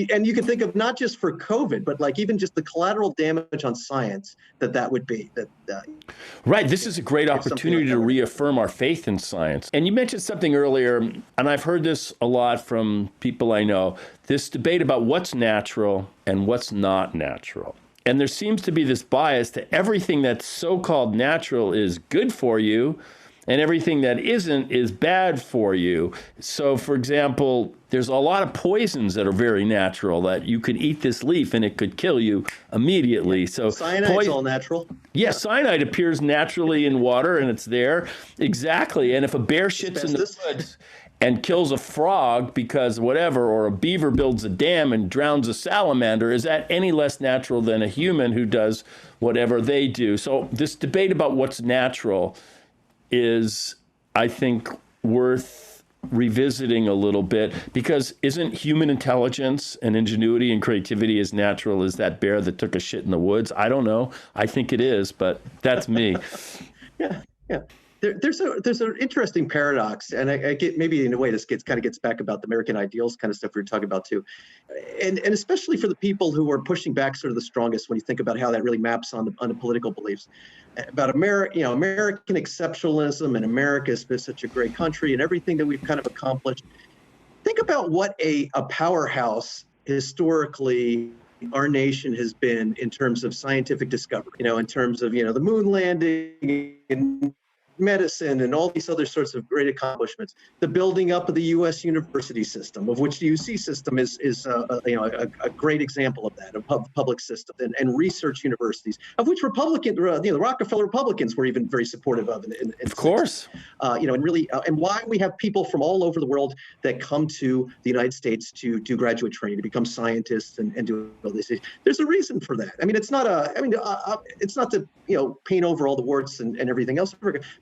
And you can think of not just for COVID, but like even just the collateral damage on science that would be. Right. This is a great opportunity to reaffirm our faith in science. And you mentioned something earlier, and I've heard this a lot from people I know, this debate about what's natural and what's not natural. And there seems to be this bias that everything that's so-called natural is good for you, and everything that isn't is bad for you. So, for example, there's a lot of poisons that are very natural, that you could eat this leaf and it could kill you immediately. So cyanide's all natural. Yeah, cyanide appears naturally in water, and it's there. Exactly. And if a bear shits in the woods and kills a frog because whatever, or a beaver builds a dam and drowns a salamander, is that any less natural than a human who does whatever they do? So this debate about what's natural is, I think, worth revisiting a little bit, because isn't human intelligence and ingenuity and creativity as natural as that bear that took a shit in the woods? I don't know. I think it is, but that's me. Yeah. There's an interesting paradox, and I get, maybe in a way this kind of gets back about the American ideals kind of stuff we were talking about too, and especially for the people who are pushing back sort of the strongest when you think about how that really maps on the political beliefs about American exceptionalism, and America is such a great country and everything that we've kind of accomplished. Think about what a powerhouse historically our nation has been in terms of scientific discovery, in terms of, the moon landing and medicine and all these other sorts of great accomplishments. The building up of the U.S. university system, of which the UC system is a great example of that, a public system, and research universities, of which the Rockefeller Republicans were even very supportive of. Of course. And really, and why we have people from all over the world that come to the United States to do graduate training, to become scientists and do all these things. There's a reason for that. I mean, it's not to paint over all the warts and everything else,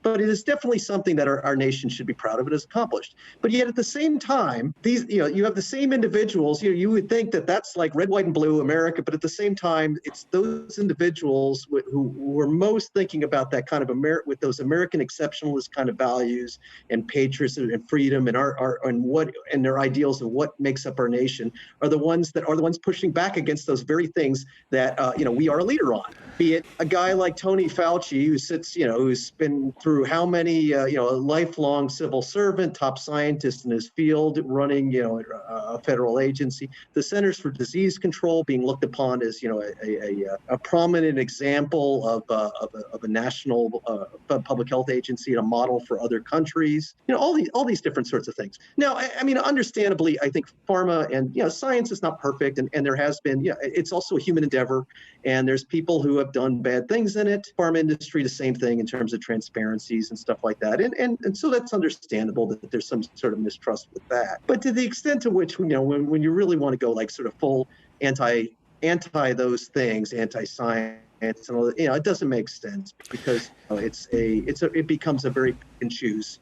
but it is definitely something that our nation should be proud of. It has accomplished. But yet at the same time, these, you have the same individuals, you would think that that's like red, white, and blue America, but at the same time, it's those individuals who are most thinking about that kind of with those American exceptionalist kind of values and patriotism and freedom and their ideals of what makes up our nation are the ones pushing back against those very things that we are a leader on. Be it a guy like Tony Fauci, who's been through how many, a lifelong civil servant, top scientist in his field, running, a federal agency. The Centers for Disease Control being looked upon as, a prominent example of a national public health agency and a model for other countries. All these different sorts of things. Now, I mean, understandably, I think pharma and science is not perfect, and there has been, it's also a human endeavor, and there's people who have done bad things in it. Pharma industry, the same thing in terms of transparencies and stuff like that. And so that's understandable that there's some sort of mistrust with that. But to the extent to which, when you really want to go like sort of full anti those things, anti-science and all that, it doesn't make sense, because it becomes a very pick and choose.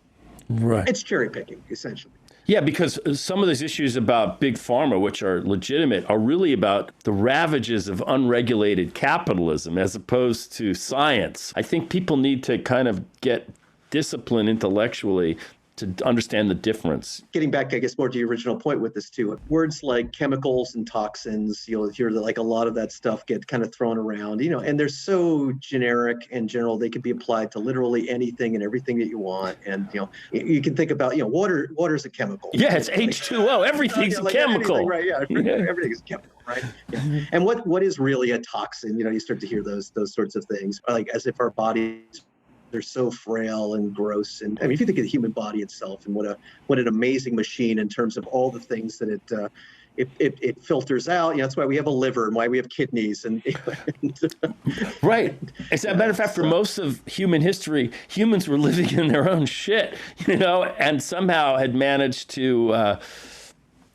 Right. It's cherry picking, essentially. Yeah, because some of those issues about big pharma, which are legitimate, are really about the ravages of unregulated capitalism as opposed to science. I think people need to kind of get disciplined intellectually to understand the difference. Getting back, I guess, more to your original point with this too, words like chemicals and toxins, you'll hear that like a lot of that stuff get kind of thrown around, and they're so generic and general, they can be applied to literally anything and everything that you want. And, you can think about, water's a chemical. Yeah, it's H2O. Everything's a chemical. Anything, right? Yeah, everything's a chemical, right? Yeah. And what is really a toxin? You start to hear those sorts of things, like as if our bodies, they're so frail and gross. And I mean, if you think of the human body itself and what an amazing machine in terms of all the things that it filters out. That's why we have a liver and why we have kidneys. Right. As a matter of fact, for most of human history, humans were living in their own shit, and somehow had managed to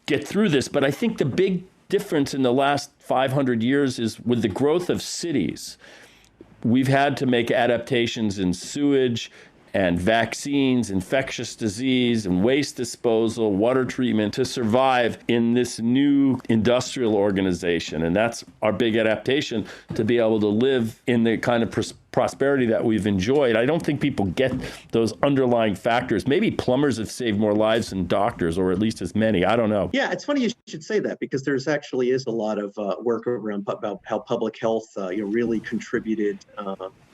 get through this. But I think the big difference in the last 500 years is with the growth of cities. We've had to make adaptations in sewage and vaccines, infectious disease and waste disposal, water treatment to survive in this new industrial organization. And that's our big adaptation, to be able to live in the kind of prosperity that we've enjoyed. I don't think people get those underlying factors. Maybe plumbers have saved more lives than doctors, or at least as many. I don't know. Yeah, it's funny you should say that, because there's actually is a lot of work around about how public health really contributed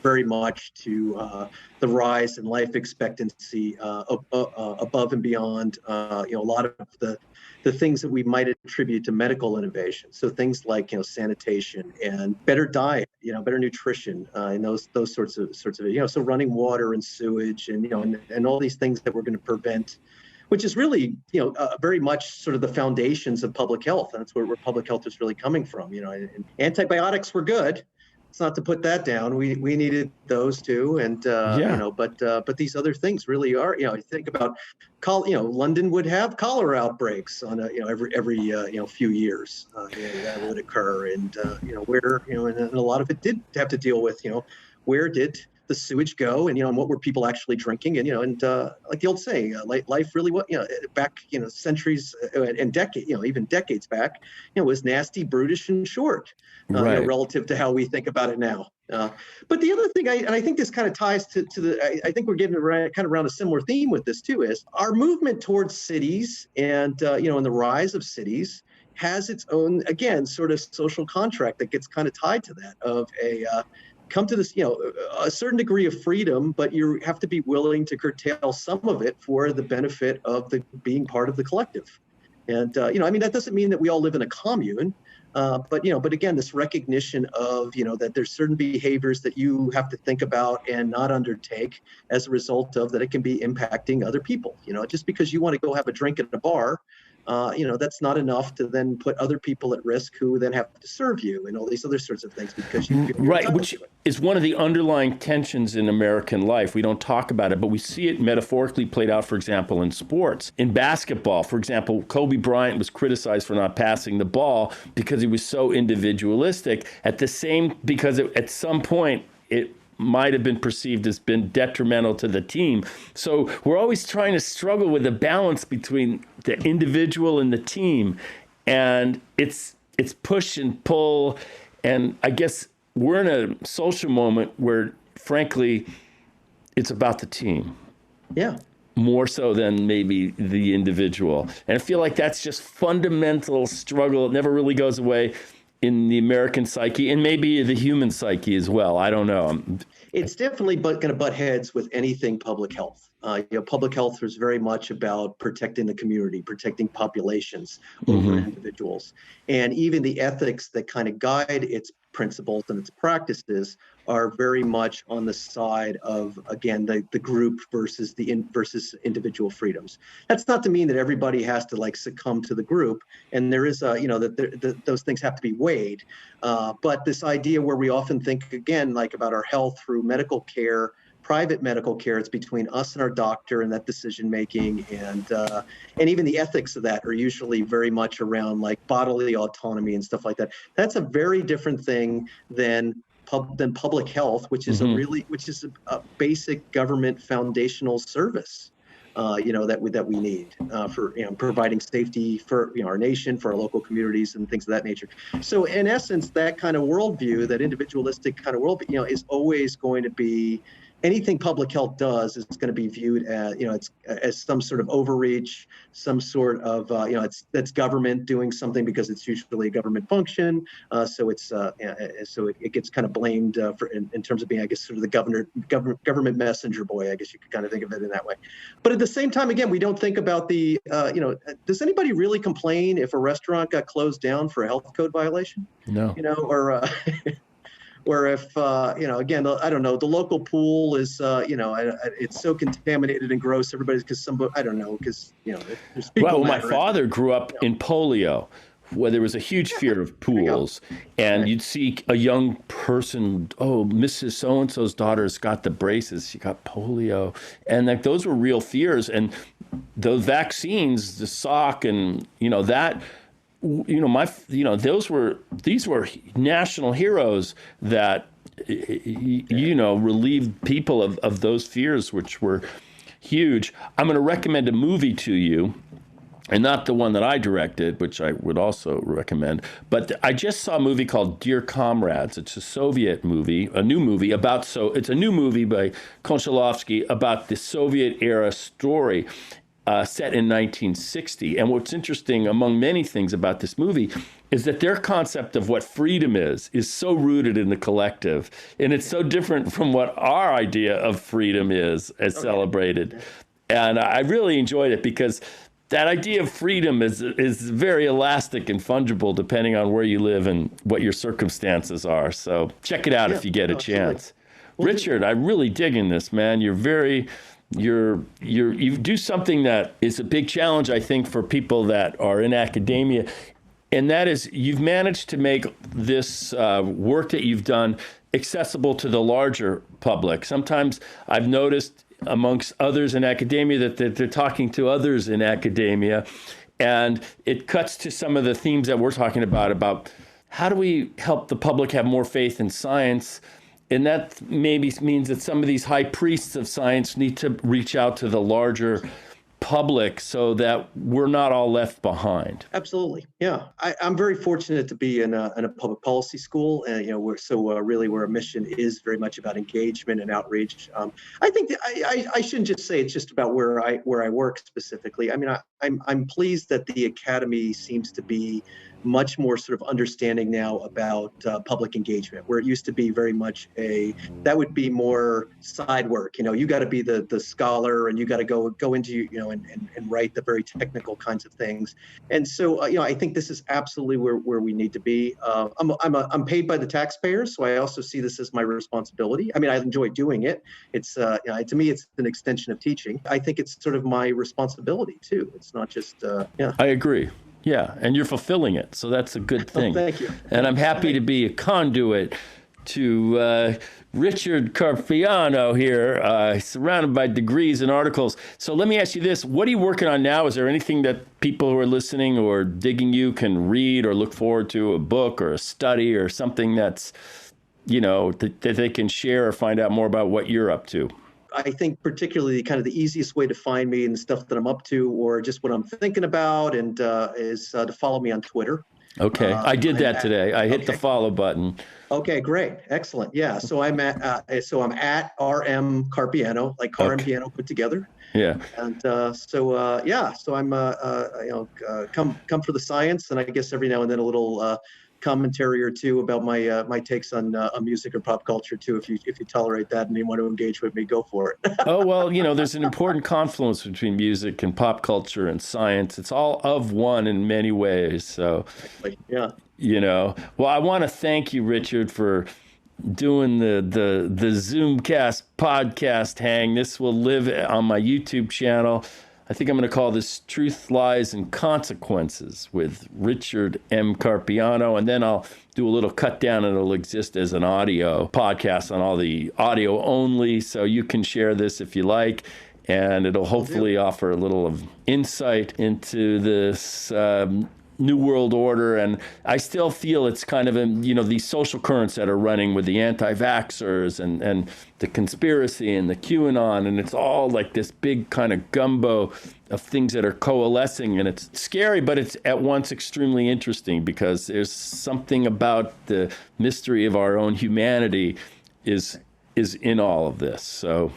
very much to the rise in life expectancy above and beyond a lot of the things that we might attribute to medical innovation. So things like sanitation and better diet, better nutrition, and those sorts of so running water and sewage and and all these things that we're going to prevent, which is really very much sort of the foundations of public health. And that's where public health is really coming from. And antibiotics were good. It's not to put that down. We needed those too, and but these other things really are. You think about, London would have cholera outbreaks on every few years. That would occur, and where and a lot of it did have to deal with where did the sewage go, and and what were people actually drinking, and like the old saying, life really was back centuries and decades, even decades back, was nasty, brutish, and short. Right. Relative to how we think about it now. But the other thing, I think this kind of ties to the, I think we're getting around a similar theme with this too, is our movement towards cities and, and the rise of cities has its own, again, sort of social contract that gets kind of tied to that of come to this, a certain degree of freedom, but you have to be willing to curtail some of it for the benefit of being part of the collective. And, that doesn't mean that we all live in a commune. But again, this recognition of, that there's certain behaviors that you have to think about and not undertake as a result of that it can be impacting other people. Just because you want to go have a drink at a bar, that's not enough to then put other people at risk who then have to serve you and all these other sorts of things because you're right, which is one of the underlying tensions in American life. We don't talk about it, but we see it metaphorically played out, for example, in sports. In basketball, for example, Kobe Bryant was criticized for not passing the ball because he was so individualistic. Because at some point it might have been perceived as been detrimental to the team. So we're always trying to struggle with the balance between the individual and the team. And it's push and pull. And I guess we're in a social moment where, frankly, it's about the team. Yeah. More so than maybe the individual. And I feel like that's just fundamental struggle. It never really goes away in the American psyche and maybe the human psyche as well. I don't know. It's definitely going to butt heads with anything public health. Public health is very much about protecting the community, protecting populations over individuals. And even the ethics that kind of guide its principles and its practices are very much on the side of, again, the group versus versus individual freedoms. That's not to mean that everybody has to succumb to the group, and there is those things have to be weighed. But this idea where we often think again about our health through medical care, private medical care, it's between us and our doctor and that decision making, and even the ethics of that are usually very much around bodily autonomy and stuff like that. That's a very different thing than public health, which is a basic government foundational service. That we need for providing safety for our nation, for our local communities, and things of that nature. So in essence, that kind of worldview, that individualistic kind of worldview, is always going to be anything public health does is going to be viewed as, it's as some sort of overreach, some sort of, that's government doing something because it's usually a government function. So it gets kind of blamed for in terms of being, I guess, sort of the government messenger boy. I guess you could kind of think of it in that way. But at the same time, again, we don't think about the, does anybody really complain if a restaurant got closed down for a health code violation? No. Or if, again, I don't know, the local pool is, it's so contaminated and gross. Everybody's there's people. Well, my father grew up in polio, where there was a huge fear of pools, and you'd see a young person, Mrs. So-and-so's daughter's got the braces, she got polio, and like those were real fears. And those vaccines, the Salk, and these were national heroes that relieved people of those fears, which were huge. I'm going to recommend a movie to you, and not the one that I directed, which I would also recommend, but I just saw a movie called Dear Comrades. It's a Soviet movie, it's a new movie by Konchalovsky about the Soviet era story. Set in 1960. And what's interesting, among many things about this movie, is that their concept of what freedom is so rooted in the collective. And it's so different from what our idea of freedom is as celebrated. And I really enjoyed it because that idea of freedom is very elastic and fungible depending on where you live and what your circumstances are. So check it out if you get a chance. Well, Richard, I'm really digging this, man. You do something that is a big challenge, I think, for people that are in academia, and that is you've managed to make this work that you've done accessible to the larger public. Sometimes I've noticed amongst others in academia that they're talking to others in academia, and it cuts to some of the themes that we're talking about how do we help the public have more faith in science. And that maybe means that some of these high priests of science need to reach out to the larger public so that we're not all left behind. Absolutely. Yeah. I'm very fortunate to be in a public policy school, and, where our mission is very much about engagement and outreach. I think that I shouldn't just say it's just about where I work specifically. I mean, I'm pleased that the academy seems to be much more sort of understanding now about public engagement, where it used to be very much that would be more side work. You got to be the scholar, and you got to go into, and write the very technical kinds of things. And so, I think this is absolutely where we need to be. I'm paid by the taxpayers, so I also see this as my responsibility. I mean, I enjoy doing it. It's, to me, it's an extension of teaching. I think it's sort of my responsibility too. It's not just, I agree. Yeah, and you're fulfilling it, so that's a good thing. Thank you. And I'm happy to be a conduit to Richard Carpiano here, surrounded by degrees and articles. So let me ask you this. What are you working on now? Is there anything that people who are listening or digging you can read or look forward to, a book or a study or something that's, that they can share or find out more about what you're up to? I think particularly kind of the easiest way to find me and the stuff that I'm up to, or just what I'm thinking about, and is to follow me on Twitter. Okay, I did that today. I hit the follow button. Okay, great, excellent. Yeah, so I'm at RM Carpiano, like car and piano put together. Yeah. And so I'm come for the science, and I guess every now and then a little commentary or two about my takes on music or pop culture too. If you tolerate that and you want to engage with me, go for it. Oh, well, there's an important confluence between music and pop culture and science. It's all of one in many ways. So, yeah. Well, I want to thank you, Richard, for doing the Zoomcast podcast hang. This will live on my YouTube channel. I think I'm going to call this Truth, Lies, and Consequences with Richard M. Carpiano. And then I'll do a little cut down, and it'll exist as an audio podcast on all the audio only. So you can share this if you like. And it'll hopefully offer a little of insight into this New World Order. And I still feel it's kind of, these social currents that are running with the Anti Vaxxers and the conspiracy and the QAnon. And it's all like this big kind of gumbo of things that are coalescing. And it's scary, but it's at once extremely interesting, because there's something about the mystery of our own humanity is is in all of this. So,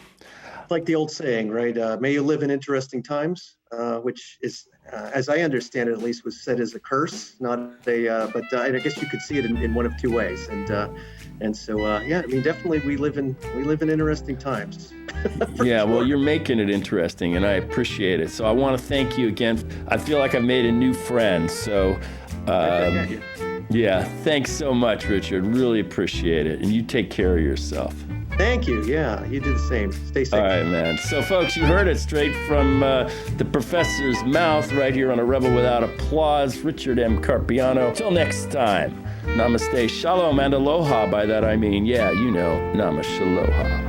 like the old saying, right? May you live in interesting times, which is, as I understand it, at least, was said as a curse, not a. But I guess you could see it in one of two ways, and so yeah, I mean, definitely we live in interesting times. yeah, sure. well, you're making it interesting, and I appreciate it. So I want to thank you again. I feel like I've made a new friend. So. Yeah, thanks so much, Richard. Really appreciate it. And you take care of yourself. Thank you. Yeah, you do the same. Stay safe. All right, man. So, folks, you heard it straight from the professor's mouth right here on A Rebel Without Applause, Richard M. Carpiano. Till next time, namaste, shalom, and aloha. By that I mean, yeah, you know, namashaloha.